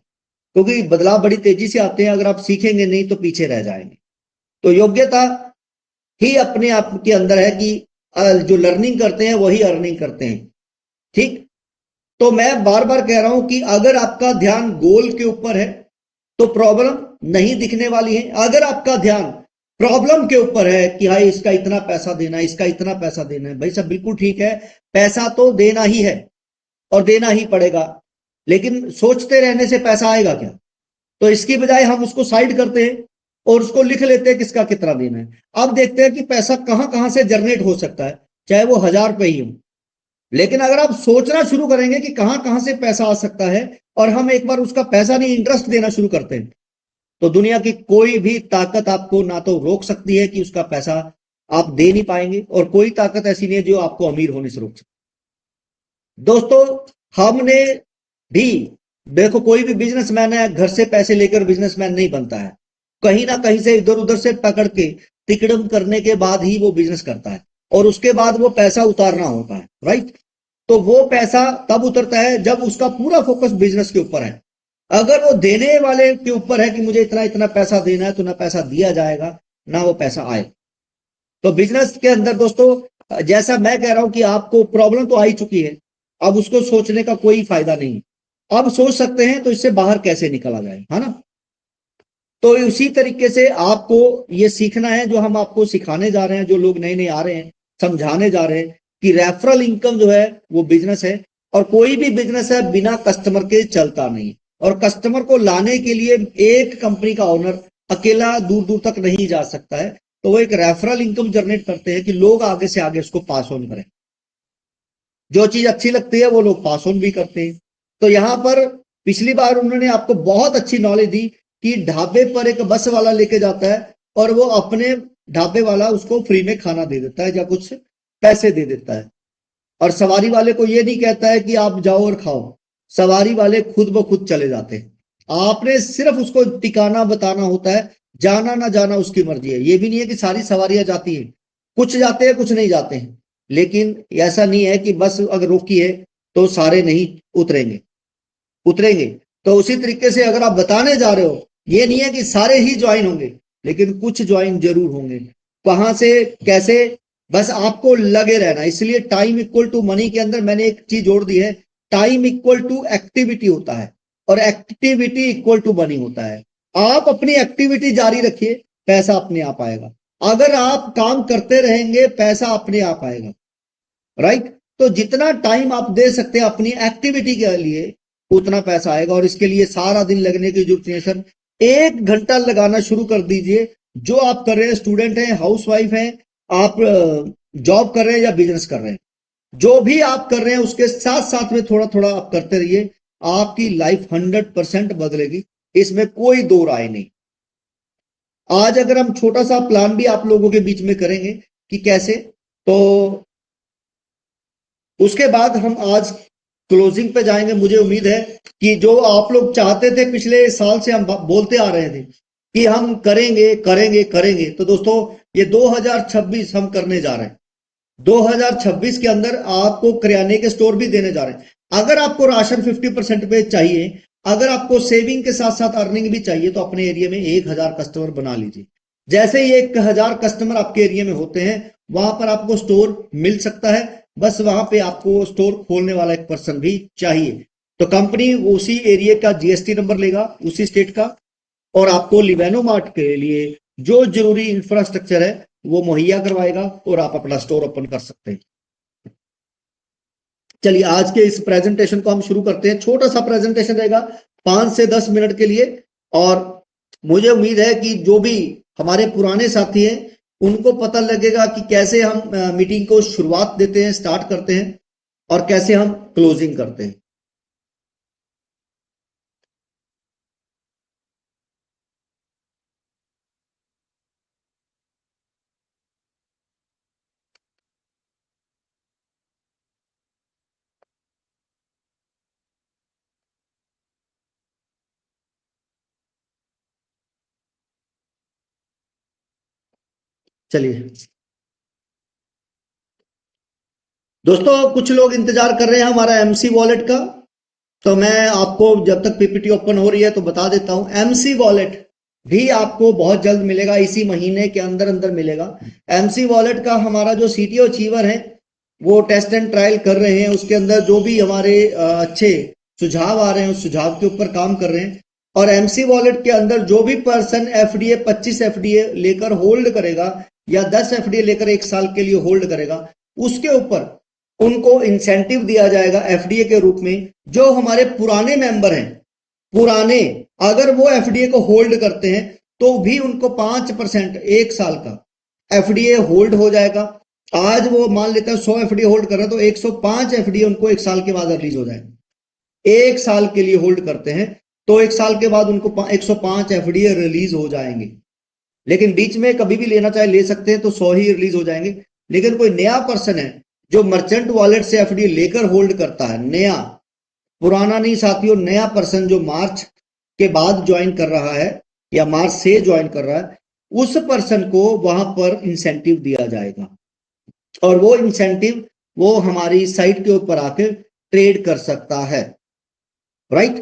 क्योंकि बदलाव बड़ी तेजी से आते हैं। अगर आप सीखेंगे नहीं तो पीछे रह जाएंगे। तो योग्यता ही अपने आप के अंदर है कि जो लर्निंग करते हैं वही अर्निंग करते हैं, ठीक। तो मैं बार बार कह रहा हूं कि अगर आपका ध्यान गोल के ऊपर है तो प्रॉब्लम नहीं दिखने वाली है। अगर आपका ध्यान प्रॉब्लम के ऊपर है कि भाई इसका इतना पैसा देना है, इसका इतना पैसा देना है, भाई सब बिल्कुल ठीक है, पैसा तो देना ही है और देना ही पड़ेगा, लेकिन सोचते रहने से पैसा आएगा क्या? तो इसकी बजाय हम उसको साइड करते हैं और उसको लिख लेते हैं किसका कितना देना है। अब देखते हैं कि पैसा कहां कहां से जनरेट हो सकता है, चाहे वो 1000 रुपए ही हो। लेकिन अगर आप सोचना शुरू करेंगे कि कहां कहां से पैसा आ सकता है और हम एक बार उसका पैसा नहीं, इंटरेस्ट देना शुरू करते हैं, तो दुनिया की कोई भी ताकत आपको ना तो रोक सकती है कि उसका पैसा आप दे नहीं पाएंगे, और कोई ताकत ऐसी नहीं है जो आपको अमीर होने से रोक सकती। दोस्तों, हमने भी देखो, कोई भी बिजनेसमैन है घर से पैसे लेकर बिजनेसमैन नहीं बनता है, कहीं ना कहीं से इधर उधर से पकड़ के तिकड़म करने के बाद ही वो बिजनेस करता है, और उसके बाद वो पैसा उतारना होता है, राइट। तो वो पैसा तब उतरता है जब उसका पूरा फोकस बिजनेस के ऊपर है। अगर वो देने वाले के ऊपर है कि मुझे इतना इतना पैसा देना है, तो ना पैसा दिया जाएगा ना वो पैसा आए। तो बिजनेस के अंदर दोस्तों, जैसा मैं कह रहा हूं कि आपको प्रॉब्लम तो आ ही चुकी है, अब उसको सोचने का कोई फायदा नहीं। अब सोच सकते हैं तो इससे बाहर कैसे निकला जाए, है ना। तो उसी तरीके से आपको ये सीखना है, जो हम आपको सिखाने जा रहे हैं, जो लोग नए नए आ रहे हैं, समझाने जा रहे हैं कि रेफरल इनकम जो है वो बिजनेस है, और कोई भी बिजनेस है बिना कस्टमर के चलता नहीं। और कस्टमर को लाने के लिए एक कंपनी का ओनर अकेला दूर दूर तक नहीं जा सकता है, तो वो एक रेफरल इनकम जनरेट करते हैं कि लोग आगे से आगे उसको पास ऑन करें। जो चीज अच्छी लगती है वो लोग पास ऑन भी करते हैं। तो यहां पर पिछली बार उन्होंने आपको बहुत अच्छी नॉलेज दी कि ढाबे पर एक बस वाला लेके जाता है और वो अपने ढाबे वाला उसको फ्री में खाना दे देता है या कुछ पैसे दे देता है, और सवारी वाले को ये नहीं कहता है कि आप जाओ और खाओ। सवारी वाले खुद ब खुद चले जाते हैं। आपने सिर्फ उसको ठिकाना बताना होता है, जाना ना जाना उसकी मर्जी है। ये भी नहीं है कि सारी सवारियां जाती हैं, कुछ जाते हैं कुछ नहीं जाते हैं, लेकिन ऐसा नहीं है कि बस अगर रोकी है तो सारे नहीं उतरेंगे उतरेंगे। तो उसी तरीके से अगर आप बताने जा रहे हो, ये नहीं है कि सारे ही ज्वाइन होंगे, लेकिन कुछ ज्वाइन जरूर होंगे। कहां से कैसे, बस आपको लगे रहना। इसलिए टाइम इक्वल टू मनी के अंदर मैंने एक चीज जोड़ दी है, टाइम इक्वल टू एक्टिविटी होता है और एक्टिविटी इक्वल टू मनी होता है। आप अपनी एक्टिविटी जारी रखिए, पैसा अपने आप आएगा। अगर आप काम करते रहेंगे पैसा अपने आप आएगा, राइट। तो जितना टाइम आप दे सकते हैं अपनी एक्टिविटी के लिए उतना पैसा आएगा। और इसके लिए सारा दिन लगने की जरूरत नहीं है सर, 1 घंटा लगाना शुरू कर दीजिए। जो आप कर रहे हैं, स्टूडेंट हैं, हाउसवाइफ हैं, आप जॉब कर रहे हैं या बिजनेस कर रहे हैं, जो भी आप कर रहे हैं उसके साथ साथ में थोड़ा थोड़ा आप करते रहिए। आपकी लाइफ 100% बदलेगी, इसमें कोई दो राय नहीं। आज अगर हम छोटा सा प्लान भी आप लोगों के बीच में करेंगे कि कैसे, तो उसके बाद हम आज क्लोजिंग पे जाएंगे। मुझे उम्मीद है कि जो आप लोग चाहते थे, पिछले साल से हम बोलते आ रहे थे कि हम करेंगे करेंगे करेंगे, तो दोस्तों ये 2026 हम करने जा रहे हैं। 2026 के अंदर आपको किराने के स्टोर भी देने जा रहे हैं। अगर आपको राशन 50% पे चाहिए, अगर आपको सेविंग के साथ साथ अर्निंग भी चाहिए, तो अपने एरिया में 1000 कस्टमर बना लीजिए। जैसे ही 1000 कस्टमर आपके एरिया में होते हैं, वहां पर आपको स्टोर मिल सकता है। बस वहां पे आपको स्टोर खोलने वाला एक पर्सन भी चाहिए। तो कंपनी उसी एरिया का जीएसटी नंबर लेगा, उसी स्टेट का, और आपको लिवेनो मार्ट के लिए जो जरूरी इंफ्रास्ट्रक्चर है वो मुहैया करवाएगा और आप अपना स्टोर ओपन कर सकते हैं। चलिए आज के इस प्रेजेंटेशन को हम शुरू करते हैं। छोटा सा प्रेजेंटेशन रहेगा 5 से 10 मिनट के लिए, और मुझे उम्मीद है कि जो भी हमारे पुराने साथी हैं उनको पता लगेगा कि कैसे हम मीटिंग को शुरुआत देते हैं, स्टार्ट करते हैं, और कैसे हम क्लोजिंग करते हैं। चलिए दोस्तों, कुछ लोग इंतजार कर रहे हैं हमारा एमसी वॉलेट का, तो मैं आपको जब तक पीपीटी ओपन हो रही है तो बता देता हूं। एमसी वॉलेट भी आपको बहुत जल्द मिलेगा, इसी महीने के अंदर अंदर मिलेगा। एमसी वॉलेट का हमारा जो सीटीओ अचीवर है वो टेस्ट एंड ट्रायल कर रहे हैं, उसके अंदर जो भी हमारे अच्छे सुझाव आ रहे हैं उस सुझाव के ऊपर काम कर रहे हैं। और एमसी वॉलेट के अंदर जो भी पर्सन एफडीए 25 एफडीए लेकर होल्ड करेगा या 10 एफडीए लेकर 1 साल के लिए होल्ड करेगा, उसके ऊपर उनको इंसेंटिव दिया जाएगा एफडीए के रूप में। जो हमारे पुराने मेंबर हैं, पुराने, अगर वो एफडीए को होल्ड करते हैं तो भी उनको 5% 1 साल का एफडीए होल्ड हो जाएगा। आज वो मान लेते हैं 100 एफडीए होल्ड कर रहे हैं, तो 105 एफडीए उनको 1 साल के बाद रिलीज हो जाएगा। 1 साल के लिए होल्ड करते हैं तो 1 साल के बाद उनको 105 एफडीए रिलीज हो जाएंगे। लेकिन बीच में कभी भी लेना चाहे ले सकते हैं, तो 100 ही रिलीज हो जाएंगे। लेकिन कोई नया पर्सन है जो मर्चेंट वॉलेट से एफडी लेकर होल्ड करता है, नया, पुराना नहीं साथियों, नया पर्सन जो मार्च के बाद ज्वाइन कर रहा है या मार्च से ज्वाइन कर रहा है, उस पर्सन को वहां पर इंसेंटिव दिया जाएगा। और वो इंसेंटिव वो हमारी साइट के ऊपर आकर ट्रेड कर सकता है, राइट।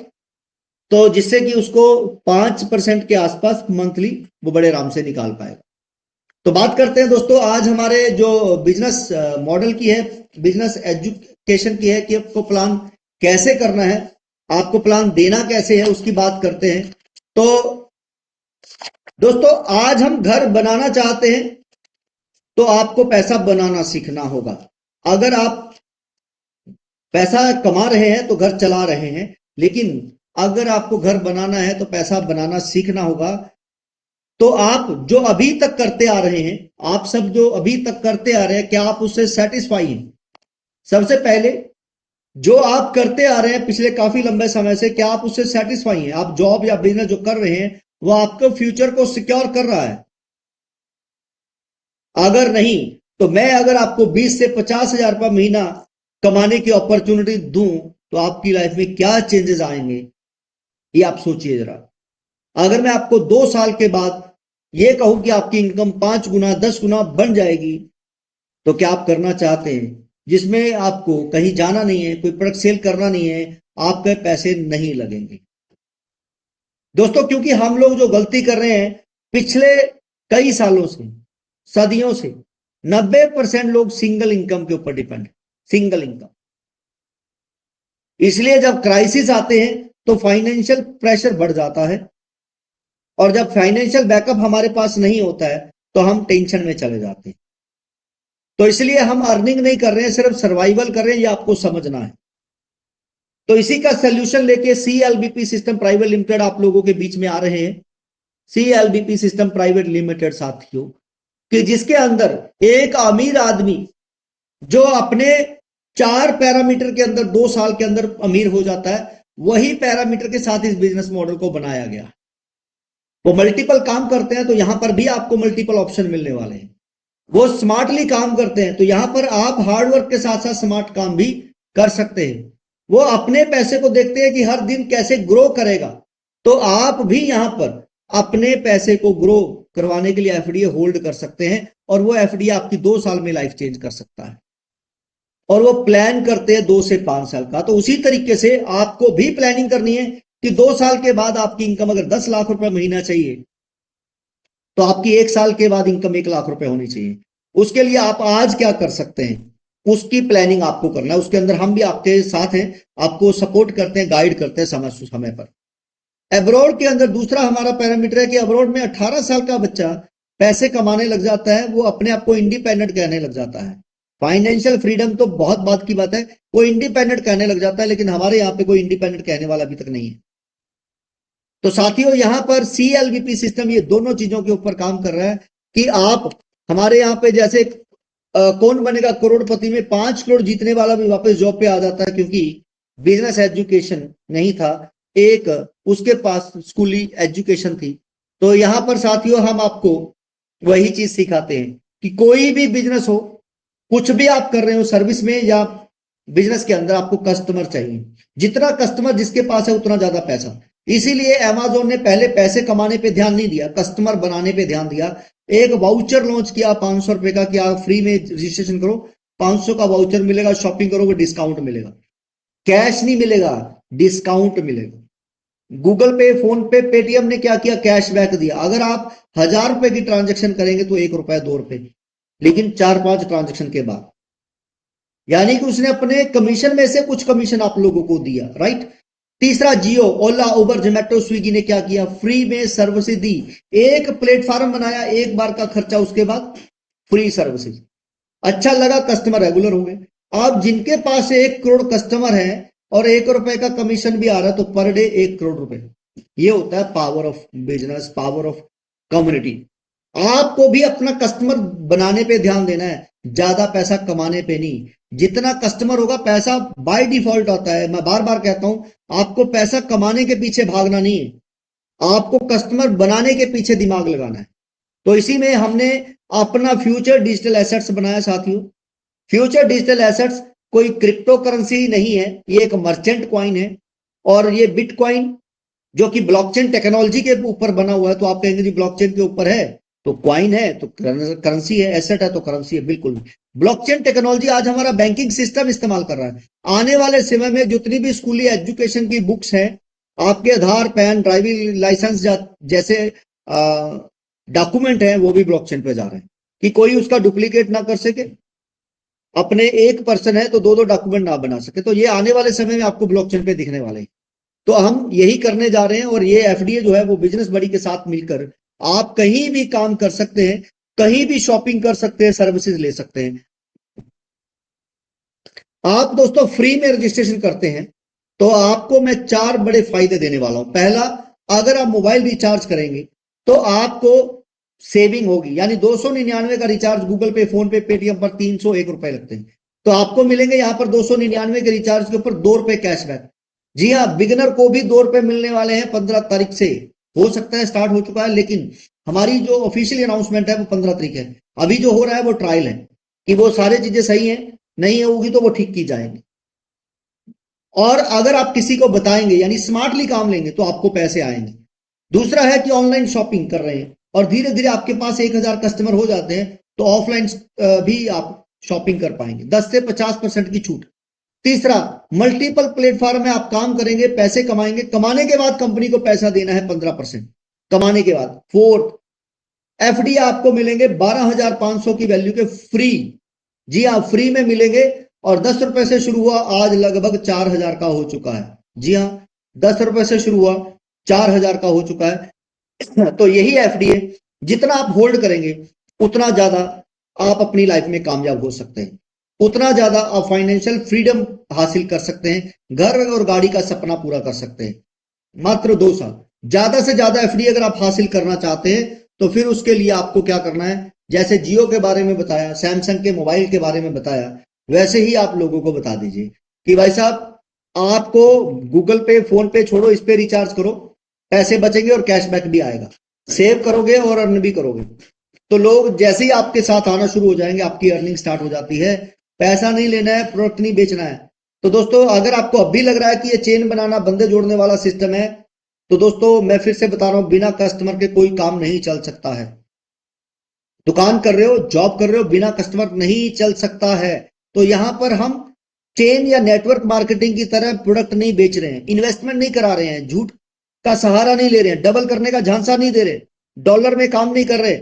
तो जिससे कि उसको 5% के आसपास मंथली वो बड़े आराम से निकाल पाएगा। तो बात करते हैं दोस्तों आज हमारे जो बिजनेस मॉडल की है, बिजनेस एजुकेशन की है कि आपको प्लान कैसे करना है, आपको प्लान देना कैसे है, उसकी बात करते हैं। तो दोस्तों आज हम घर बनाना चाहते हैं तो आपको पैसा बनाना सीखना होगा। अगर आप पैसा कमा रहे हैं तो घर चला रहे हैं, लेकिन अगर आपको घर बनाना है तो पैसा बनाना सीखना होगा। तो आप जो अभी तक करते आ रहे हैं, आप सब जो अभी तक करते आ रहे हैं, क्या आप उससे सेटिस्फाई हैं? सबसे पहले जो आप करते आ रहे हैं पिछले काफी लंबे समय से, क्या आप उससे सेटिस्फाई हैं? आप जॉब या बिजनेस जो कर रहे हैं वो आपके फ्यूचर को सिक्योर कर रहा है? अगर नहीं तो मैं अगर आपको 20 से 50 हजार रुपया महीना कमाने की अपॉर्चुनिटी दूं तो आपकी लाइफ में क्या चेंजेस आएंगे, ये आप सोचिए जरा। अगर मैं आपको 2 साल के बाद ये कहूं कि आपकी इनकम 5 गुना 10 गुना बन जाएगी, तो क्या आप करना चाहते हैं? जिसमें आपको कहीं जाना नहीं है, कोई प्रोडक्ट सेल करना नहीं है, आपके पैसे नहीं लगेंगे दोस्तों। क्योंकि हम लोग जो गलती कर रहे हैं पिछले कई सालों से, सदियों से, 90% लोग सिंगल इनकम के ऊपर डिपेंड, सिंगल इनकम। इसलिए जब क्राइसिस आते हैं तो फाइनेंशियल प्रेशर बढ़ जाता है, और जब फाइनेंशियल बैकअप हमारे पास नहीं होता है तो हम टेंशन में चले जाते हैं। तो इसलिए हम अर्निंग नहीं कर रहे हैं, सिर्फ सर्वाइवल कर रहे हैं, ये आपको समझना है। तो इसी का सोल्यूशन लेके CLBP सिस्टम प्राइवेट लिमिटेड आप लोगों के बीच में आ रहे हैं। CLBP सिस्टम प्राइवेट लिमिटेड साथियों, कि जिसके अंदर एक अमीर आदमी जो अपने 4 पैरामीटर के अंदर 2 साल के अंदर अमीर हो जाता है, वही पैरामीटर के साथ इस बिजनेस मॉडल को बनाया गया। वो मल्टीपल काम करते हैं तो यहां पर भी आपको मल्टीपल ऑप्शन मिलने वाले हैं। वो स्मार्टली काम करते हैं तो यहां पर आप हार्डवर्क के साथ साथ स्मार्ट काम भी कर सकते हैं। वो अपने पैसे को देखते हैं कि हर दिन कैसे ग्रो करेगा, तो आप भी यहां पर अपने पैसे को ग्रो करवाने के लिए एफडी होल्ड कर सकते हैं, और वो एफडी आपकी 2 साल में लाइफ चेंज कर सकता है। और वो प्लान करते हैं 2 से 5 साल का। तो उसी तरीके से आपको भी प्लानिंग करनी है कि 2 साल के बाद आपकी इनकम अगर 10 लाख रुपए महीना चाहिए तो आपकी 1 साल के बाद इनकम 1 लाख रुपए होनी चाहिए। उसके लिए आप आज क्या कर सकते हैं, उसकी प्लानिंग आपको करना है। उसके अंदर हम भी आपके साथ हैं, आपको सपोर्ट करते हैं, गाइड करते हैं समय समय पर। अब्रॉड के अंदर दूसरा हमारा पैरामीटर है कि अब्रॉड में 18 साल का बच्चा पैसे कमाने लग जाता है, वो अपने आप को इंडिपेंडेंट कहने लग जाता है। फाइनेंशियल फ्रीडम तो बहुत बात की बात है, वो इंडिपेंडेंट कहने लग जाता है, लेकिन हमारे यहाँ पे कोई इंडिपेंडेंट कहने वाला अभी तक नहीं है। तो साथियों यहां पर CLBP सिस्टम ये दोनों चीजों के ऊपर काम कर रहा है कि आप हमारे यहाँ पे जैसे कौन बनेगा करोड़पति में 5 करोड़ जीतने वाला भी वापस जॉब पे आ जाता है, क्योंकि बिजनेस एजुकेशन नहीं था, एक उसके पास स्कूली एजुकेशन थी। तो यहां पर साथियों हम आपको वही चीज सिखाते हैं कि कोई भी बिजनेस हो, कुछ भी आप कर रहे हो, सर्विस में या बिजनेस के अंदर, आपको कस्टमर चाहिए। जितना कस्टमर जिसके पास है उतना ज्यादा पैसा। इसीलिए अमेज़न ने पहले पैसे कमाने पे ध्यान नहीं दिया, कस्टमर बनाने पे ध्यान दिया। एक वाउचर लॉन्च किया 500 रुपए का कि आप फ्री में रजिस्ट्रेशन करो, 500 का वाउचर मिलेगा, शॉपिंग करोगे डिस्काउंट मिलेगा। कैश नहीं मिलेगा, डिस्काउंट मिलेगा। गूगल पे, फोन पे, पेटीएम ने क्या किया, कैशबैक दिया। अगर आप 1000 रुपए की ट्रांजेक्शन करेंगे तो 1 रुपए 2 रुपए, लेकिन 4-5 ट्रांजेक्शन के बाद, यानी कि उसने अपने कमीशन में से कुछ कमीशन आप लोगों को दिया, राइट। तीसरा जियो, ओला, उबर, जोमेटो, स्विगी ने क्या किया, फ्री में सर्विसेज दी। एक प्लेटफॉर्म बनाया, एक बार का खर्चा, उसके बाद फ्री सर्विसेज। अच्छा लगा, कस्टमर रेगुलर हो गए। अब जिनके पास 1 करोड़ कस्टमर है और 1 रुपए का कमीशन भी आ रहा है, तो पर डे 1 करोड़ रुपए। ये होता है power of business, power of community. आपको भी अपना कस्टमर बनाने पे ध्यान देना है, ज्यादा पैसा कमाने पे नहीं। जितना कस्टमर होगा पैसा बाय डिफॉल्ट आता है। मैं बार बार कहता हूं, आपको पैसा कमाने के पीछे भागना नहीं है, आपको कस्टमर बनाने के पीछे दिमाग लगाना है। तो इसी में हमने अपना फ्यूचर डिजिटल एसेट्स बनाया साथियों। फ्यूचर डिजिटल एसेट्स कोई क्रिप्टो करेंसी नहीं है, ये एक मर्चेंट कॉइन है, और ये बिटकॉइन जो कि ब्लॉकचेन टेक्नोलॉजी के ऊपर बना हुआ है। तो आप कहेंगे जी ब्लॉकचेन के ऊपर है, तो क्वाइन है तो करेंसी है, एसेट है तो करेंसी है, बिल्कुल। ब्लॉकचेन टेक्नोलॉजी आज हमारा बैंकिंग सिस्टम इस्तेमाल कर रहा है। आने वाले समय में जितनी भी स्कूली एजुकेशन की बुक्स हैं, आपके आधार, पैन, ड्राइविंग लाइसेंस जैसे डॉक्यूमेंट हैं, वो भी ब्लॉकचेन पे जा रहे हैं कि कोई उसका डुप्लीकेट ना कर सके। अपने एक पर्सन है तो दो दो डॉक्यूमेंट ना बना सके। तो ये आने वाले समय में आपको ब्लॉकचेन पे दिखने वाले हैं। तो हम यही करने जा रहे हैं, और ये एफडीए जो है वो बिजनेस बडी के साथ मिलकर आप कहीं भी काम कर सकते हैं, कहीं भी शॉपिंग कर सकते हैं, सर्विसेज ले सकते हैं। आप दोस्तों फ्री में रजिस्ट्रेशन करते हैं तो आपको मैं 4 बड़े फायदे देने वाला हूं। पहला, अगर आप मोबाइल रिचार्ज करेंगे तो आपको सेविंग होगी, यानी 299 का रिचार्ज गूगल पे, फोन पे, पेटीएम पर 301 रुपए लगते हैं, तो आपको मिलेंगे यहां पर 299 के रिचार्ज के ऊपर 2 रुपए कैशबैक। जी हाँ, बिगिनर को भी 2 रुपए मिलने वाले हैं 15 तारीख से। हो सकता है स्टार्ट हो चुका है, लेकिन हमारी जो ऑफिशियल अनाउंसमेंट है वो 15 तारीख है। अभी जो हो रहा है वो ट्रायल है कि वो सारी चीजें सही है, नहीं होगी तो वो ठीक की जाएंगी। और अगर आप किसी को बताएंगे, यानी स्मार्टली काम लेंगे, तो आपको पैसे आएंगे। दूसरा है कि ऑनलाइन शॉपिंग कर रहे हैं और धीरे धीरे आपके पास 1000 कस्टमर हो जाते हैं तो ऑफलाइन भी आप शॉपिंग कर पाएंगे, 10 से 50% की छूट। तीसरा, मल्टीपल प्लेटफॉर्म में आप काम करेंगे, पैसे कमाएंगे, कमाने के बाद कंपनी को पैसा देना है 15% कमाने के बाद। फोर्थ, एफडी आपको मिलेंगे 12,500 की वैल्यू के फ्री। जी हाँ, फ्री में मिलेंगे, और 10 रुपए से शुरू हुआ, आज लगभग 4000 का हो चुका है। जी हाँ, 10 रुपए से शुरू हुआ, 4000 का हो चुका है। तो यही एफडी है, जितना आप होल्ड करेंगे उतना ज्यादा आप अपनी लाइफ में कामयाब हो सकते हैं, उतना ज्यादा आप फाइनेंशियल फ्रीडम हासिल कर सकते हैं, घर और गाड़ी का सपना पूरा कर सकते हैं। मात्र 2 साल, ज्यादा से ज्यादा एफडी अगर आप हासिल करना चाहते हैं तो फिर उसके लिए आपको क्या करना है, जैसे जियो के बारे में बताया, सैमसंग के मोबाइल के बारे में बताया, वैसे ही आप लोगों को बता दीजिए कि भाई साहब आपको गूगल पे, फोन पे छोड़ो, इस पे रिचार्ज करो, पैसे बचेंगे और कैशबैक भी आएगा, सेव करोगे और अर्न भी करोगे। तो लोग जैसे ही आपके साथ आना शुरू हो जाएंगे, आपकी अर्निंग स्टार्ट हो जाती है। पैसा नहीं लेना है, प्रोडक्ट नहीं बेचना है। तो दोस्तों, अगर आपको अब भी लग रहा है कि ये चेन बनाना, बंदे जोड़ने वाला सिस्टम है, तो दोस्तों मैं फिर से बता रहा हूं, बिना कस्टमर के कोई काम नहीं चल सकता है। दुकान कर रहे हो, जॉब कर रहे हो, बिना कस्टमर नहीं चल सकता है। तो यहां पर हम चेन या नेटवर्क मार्केटिंग की तरह प्रोडक्ट नहीं बेच रहे हैं, इन्वेस्टमेंट नहीं करा रहे हैं, झूठ का सहारा नहीं ले रहे हैं, डबल करने का झांसा नहीं दे रहे, डॉलर में काम नहीं कर रहे,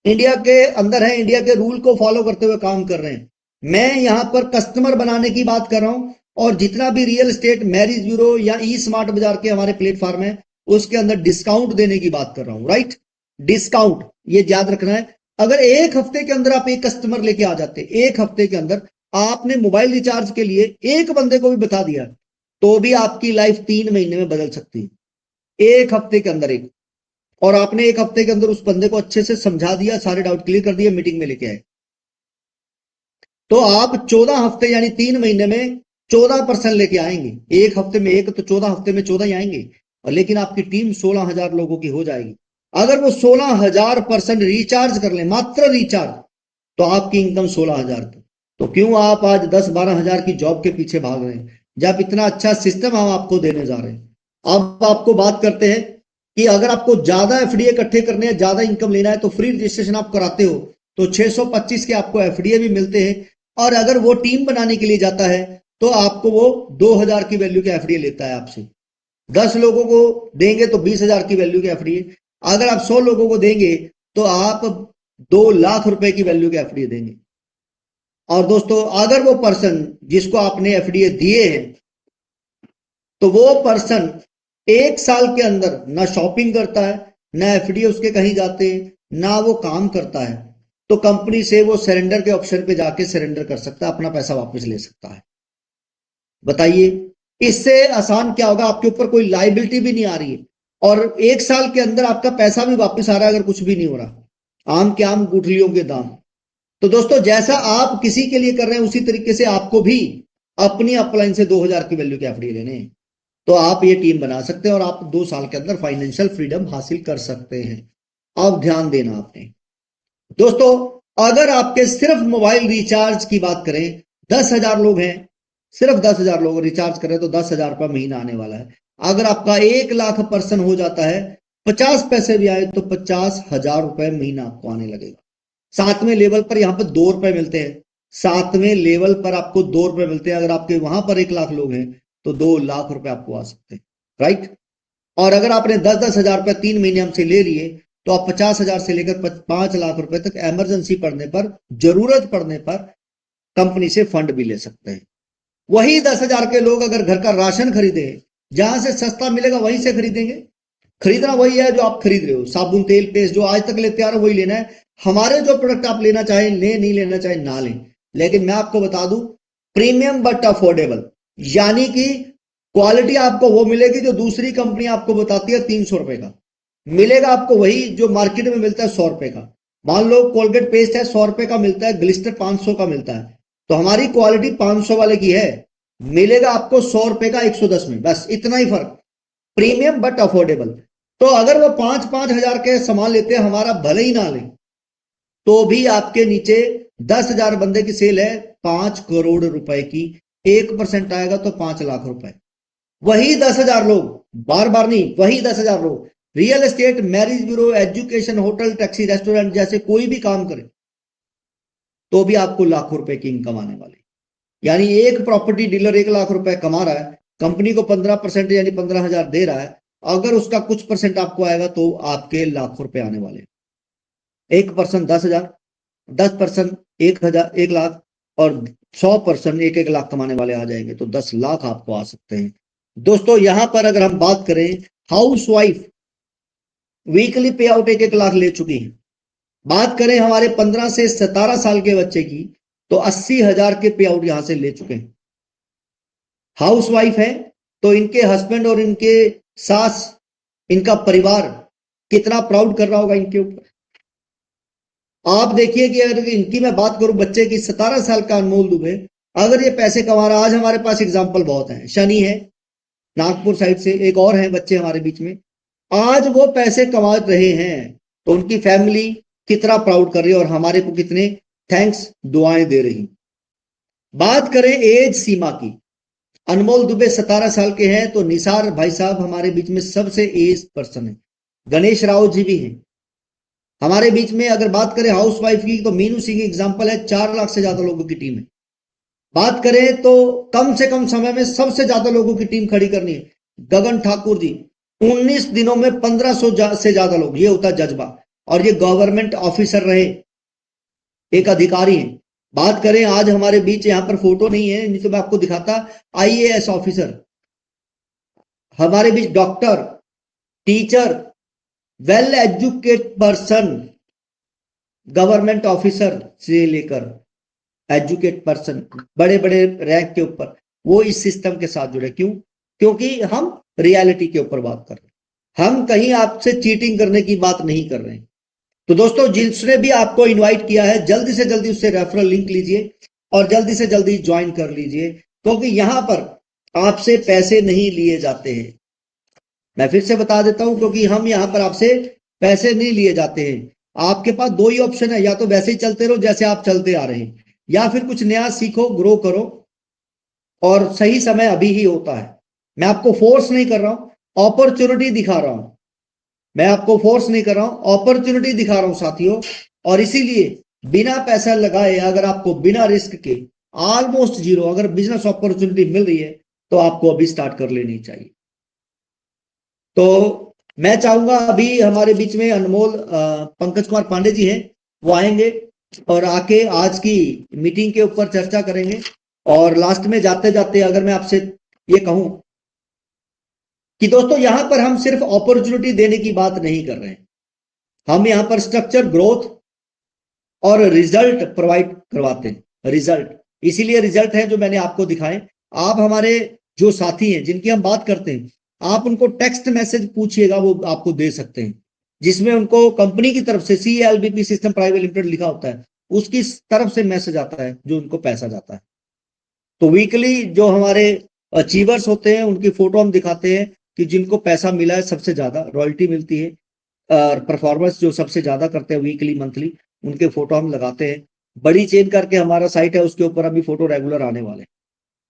इंडिया के अंदर है, इंडिया के रूल को फॉलो करते हुए काम कर रहे हैं। मैं यहां पर कस्टमर बनाने की बात कर रहा हूं, और जितना भी रियल एस्टेट, मैरिज ब्यूरो या ई स्मार्ट बाजार के हमारे प्लेटफॉर्म है, उसके अंदर डिस्काउंट देने की बात कर रहा हूं। राइट, डिस्काउंट, ये याद रखना है। अगर एक हफ्ते के अंदर आप एक कस्टमर लेके आ जाते, एक हफ्ते के अंदर आपने मोबाइल रिचार्ज के लिए एक बंदे को भी बता दिया, तो भी आपकी लाइफ 3 महीने में बदल सकती है, एक हफ्ते के अंदर एक। और आपने एक हफ्ते के अंदर उस बंदे को अच्छे से समझा दिया, सारे डाउट क्लियर कर दिए, मीटिंग में लेके आए, तो आप 14 हफ्ते यानी 3 महीने में 14% लेके आएंगे। एक हफ्ते में एक, तो 14 हफ्ते में 14 ही आएंगे, और लेकिन आपकी टीम 16,000 लोगों की हो जाएगी। अगर वो 16,000% रिचार्ज कर ले, मात्र रिचार्ज, तो आपकी इनकम 16,000। तो क्यों आप आज 10-12 हजार की जॉब के पीछे भाग रहे हैं, जब इतना अच्छा सिस्टम हम आपको देने जा रहे हैं। अब आपको बात करते हैं कि अगर आपको ज्यादा एफडीए इकट्ठे करने हैं, ज्यादा इनकम लेना है, तो फ्री रजिस्ट्रेशन आप कराते हो तो 625 के आपको एफडीए भी मिलते हैं, और अगर वो टीम बनाने के लिए जाता है तो आपको वो 2000 की वैल्यू के एफडीए लेता है आपसे। 10 लोगों को देंगे तो 20,000 की वैल्यू के एफडीए, अगर आप 100 लोगों को देंगे तो आप 2 लाख रुपए की वैल्यू के एफडीए देंगे। और दोस्तों, अगर वो पर्सन जिसको आपने एफडीए दिए हैं, तो वो पर्सन 1 साल के अंदर ना शॉपिंग करता है, ना एफडीए उसके कहीं जाते हैं, ना वो काम करता है, तो कंपनी से वो सरेंडर के ऑप्शन पे जाके सरेंडर कर सकता है, अपना पैसा वापस ले सकता है। बताइए, इससे आसान क्या होगा? आपके ऊपर कोई लाइबिलिटी भी नहीं आ रही है, और 1 साल के अंदर आपका पैसा भी वापस आ रहा है, अगर कुछ भी नहीं हो रहा। आम के आम, गुठलियों के दाम। तो दोस्तों, जैसा आप किसी के लिए कर रहे हैं, उसी तरीके से आपको भी अपनी अपलाइन से 2000 की वैल्यू के एफडी लेने हैं, तो आप ये टीम बना सकते हैं और आप 2 साल के अंदर फाइनेंशियल फ्रीडम हासिल कर सकते हैं। अब ध्यान देना आपने दोस्तों, अगर आपके सिर्फ मोबाइल रिचार्ज की बात करें, 10,000 लोग हैं, सिर्फ 10,000 लोग रिचार्ज करें तो 10,000 रुपया महीना आने वाला है। अगर आपका 1 लाख पर्सन हो जाता है 50 पैसे भी आए तो 50,000 रुपए महीना आपको आने लगेगा। 7वें लेवल पर यहाँ पर 2 रुपए मिलते हैं, 7वें लेवल पर आपको 2 रुपए मिलते हैं। अगर आपके वहां पर 1 लाख लोग हैं तो 2 लाख रुपए आपको आ सकते हैं, राइट। और अगर आपने 10-10 हजार रुपए 3 महीने हमसे ले लिए तो आप 50,000 से लेकर 5 लाख रुपए तक इमरजेंसी पड़ने पर, जरूरत पड़ने पर कंपनी से फंड भी ले सकते हैं। वही 10,000 के लोग अगर घर का राशन खरीदे, जहां से सस्ता मिलेगा वहीं से खरीदेंगे। खरीदना वही है जो आप खरीद रहे हो, साबुन तेल पेस्ट जो आज तक लेते आ रहे हो वही लेना है। हमारे जो प्रोडक्ट आप लेना चाहें ले, नहीं लेना चाहे ना लें, लेकिन मैं आपको बता दूं प्रीमियम बट अफोर्डेबल, यानी कि क्वालिटी आपको वो मिलेगी जो दूसरी कंपनी आपको बताती है 300 रुपए का, मिलेगा आपको वही जो मार्केट में मिलता है 100 रुपए का। मान लो कोलगेट पेस्ट है 100 रुपए का मिलता है, ग्लिस्टर 500 का मिलता है, तो हमारी क्वालिटी 500 वाले की है, मिलेगा आपको 100 रुपए का 110 में, बस इतना ही फर्क। Premium but affordable. तो अगर वो 5-5 हजार के सामान लेते हैं, हमारा भले ही ना लें, तो भी आपके नीचे 10,000 बंदे की सेल है 5 करोड़ रुपए की, 1% आएगा तो 5 लाख रुपए। वही 10,000 लोग, बार बार नहीं, वही 10,000 लोग real estate, marriage bureau, education, hotel, taxi, restaurant जैसे कोई भी काम करे तो भी आपको लाखों रुपए की इनकम आने वाली। यानी एक प्रॉपर्टी डीलर 1 लाख रुपए कमा रहा है, कंपनी को 15% यानी 15,000 दे रहा है, अगर उसका कुछ परसेंट आपको आएगा तो आपके लाखों रुपए आने वाले। 1% 10,000, 10% 1,000, 1 लाख, और 100% 1-1 लाख कमाने वाले आ जाएंगे तो 10 लाख आपको आ सकते हैं। दोस्तों यहां पर अगर हम बात करें, हाउस वाइफ वीकली पे आउट 1-1 लाख ले चुकी है। बात करें हमारे 15 से 17 साल के बच्चे की तो 80,000 के पे आउट यहां से ले चुके हैं। हाउस वाइफ है तो इनके हस्बैंड और इनके सास, इनका परिवार कितना प्राउड कर रहा होगा इनके ऊपर। आप देखिए कि अगर इनकी मैं बात करूं, बच्चे की 17 साल का अनमोल दुबे, अगर ये पैसे कमा रहा, आज हमारे पास एग्जाम्पल बहुत है, शनि है नागपुर साइड से, एक और है बच्चे हमारे बीच में, आज वो पैसे कमा रहे हैं तो उनकी फैमिली कितना प्राउड कर रही है और हमारे को कितने थैंक्स दुआएं दे रही। बात करें एज सीमा की, अनमोल दुबे 17 साल के हैं तो निसार भाई साहब हमारे बीच में सबसे एज पर्सन है। गणेश राव जी भी हैं हमारे बीच में। अगर बात करें हाउस वाइफ की तो मीनू सिंह एग्जाम्पल है, 4 लाख से ज्यादा लोगों की टीम है। बात करें तो कम से कम समय में सबसे ज्यादा लोगों की टीम खड़ी करनी है, गगन ठाकुर जी 19 दिनों में 1500 से ज्यादा लोग, ये होता है जज्बा। और ये गवर्नमेंट ऑफिसर रहे, एक अधिकारी हैं। बात करें आज हमारे बीच, यहां पर फोटो नहीं है नहीं तो मैं आपको दिखाता, IAS ऑफिसर हमारे बीच, doctor, teacher, well educate person, government officer से लेकर एजुकेट पर्सन, बड़े बड़े रैंक के ऊपर, वो इस सिस्टम के साथ जुड़े। क्यों? क्योंकि हम रियलिटी के ऊपर बात कर रहे हैं, हम कहीं आपसे चीटिंग करने की बात नहीं कर रहे हैं। तो दोस्तों जिसने भी आपको इनवाइट किया है, जल्दी से जल्दी उससे रेफरल लिंक लीजिए और जल्दी से जल्दी ज्वाइन कर लीजिए, क्योंकि यहां पर आपसे पैसे नहीं लिए जाते हैं। मैं फिर से बता देता हूं, क्योंकि हम यहां पर आपसे पैसे नहीं लिए जाते हैं। आपके पास 2 ही ऑप्शन है, या तो वैसे ही चलते रहो जैसे आप चलते आ रहे हैं, या फिर कुछ नया सीखो, ग्रो करो, और सही समय अभी ही होता है। मैं आपको फोर्स नहीं कर रहा हूं, अपॉर्चुनिटी दिखा रहा हूं। मैं आपको फोर्स नहीं कर रहा हूं, अपॉर्चुनिटी दिखा रहा हूं साथियों। और इसीलिए बिना पैसा लगाए, अगर आपको बिना रिस्क के ऑलमोस्ट जीरो अगर बिजनेस अपॉर्चुनिटी मिल रही है तो आपको अभी स्टार्ट कर लेनी चाहिए। तो मैं चाहूंगा अभी हमारे बीच में अनमोल पंकज कुमार पांडे जी हैं, वो आएंगे और आके आज की मीटिंग के ऊपर चर्चा करेंगे। और लास्ट में जाते जाते अगर मैं आपसे ये कहूं कि दोस्तों यहां पर हम सिर्फ अपॉर्चुनिटी देने की बात नहीं कर रहे हैं, हम यहां पर स्ट्रक्चर, ग्रोथ और रिजल्ट प्रोवाइड करवाते हैं। रिजल्ट इसीलिए रिजल्ट है जो मैंने आपको दिखाए। आप हमारे जो साथी हैं जिनकी हम बात करते हैं, आप उनको टेक्स्ट मैसेज पूछिएगा, वो आपको दे सकते हैं, जिसमें उनको कंपनी की तरफ से CLBP सिस्टम प्राइवेट लिमिटेड लिखा होता है, उसकी तरफ से मैसेज आता है जो उनको पैसा जाता है। तो वीकली जो हमारे अचीवर्स होते हैं उनकी फोटो हम दिखाते हैं कि जिनको पैसा मिला है, सबसे ज्यादा रॉयल्टी मिलती है, परफॉर्मेंस जो सबसे ज्यादा करते हैं वीकली मंथली, उनके फोटो हम लगाते हैं। बड़ी चेंज करके हमारा साइट है, उसके ऊपर अभी फोटो रेगुलर आने वाले हैं।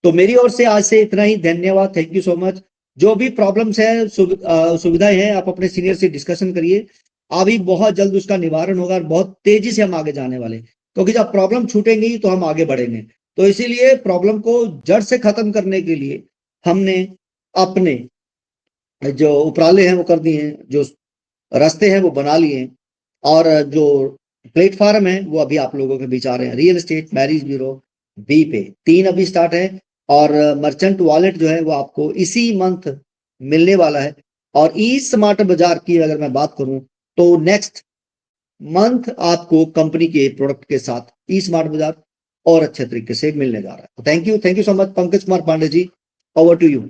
तो मेरी ओर से आज से इतना ही, धन्यवाद, थैंक यू सो मच। जो भी प्रॉब्लम्स है, सुविधाएं हैं, आप अपने सीनियर से डिस्कशन करिए। अभी बहुत जल्द उसका निवारण होगा और बहुत तेजी से हम आगे जाने वाले, क्योंकि जब प्रॉब्लम छूटेंगी तो हम आगे बढ़ेंगे। तो इसीलिए प्रॉब्लम को जड़ से खत्म करने के लिए हमने अपने जो उपराले हैं वो कर दिए हैं, जो रास्ते हैं वो बना लिए हैं, और जो प्लेटफॉर्म है वो अभी आप लोगों के बीच आ रहे हैं। रियल एस्टेट, मैरिज ब्यूरो, बी पे 3 अभी स्टार्ट है, और मर्चेंट वॉलेट जो है वो आपको इसी मंथ मिलने वाला है। और ई स्मार्ट बाजार की अगर मैं बात करूं तो नेक्स्ट मंथ आपको कंपनी के प्रोडक्ट के साथ ई स्मार्ट बाजार और अच्छे तरीके से मिलने जा रहा है। Thank you so much Pankaj Kumar Pandey ji, over to you.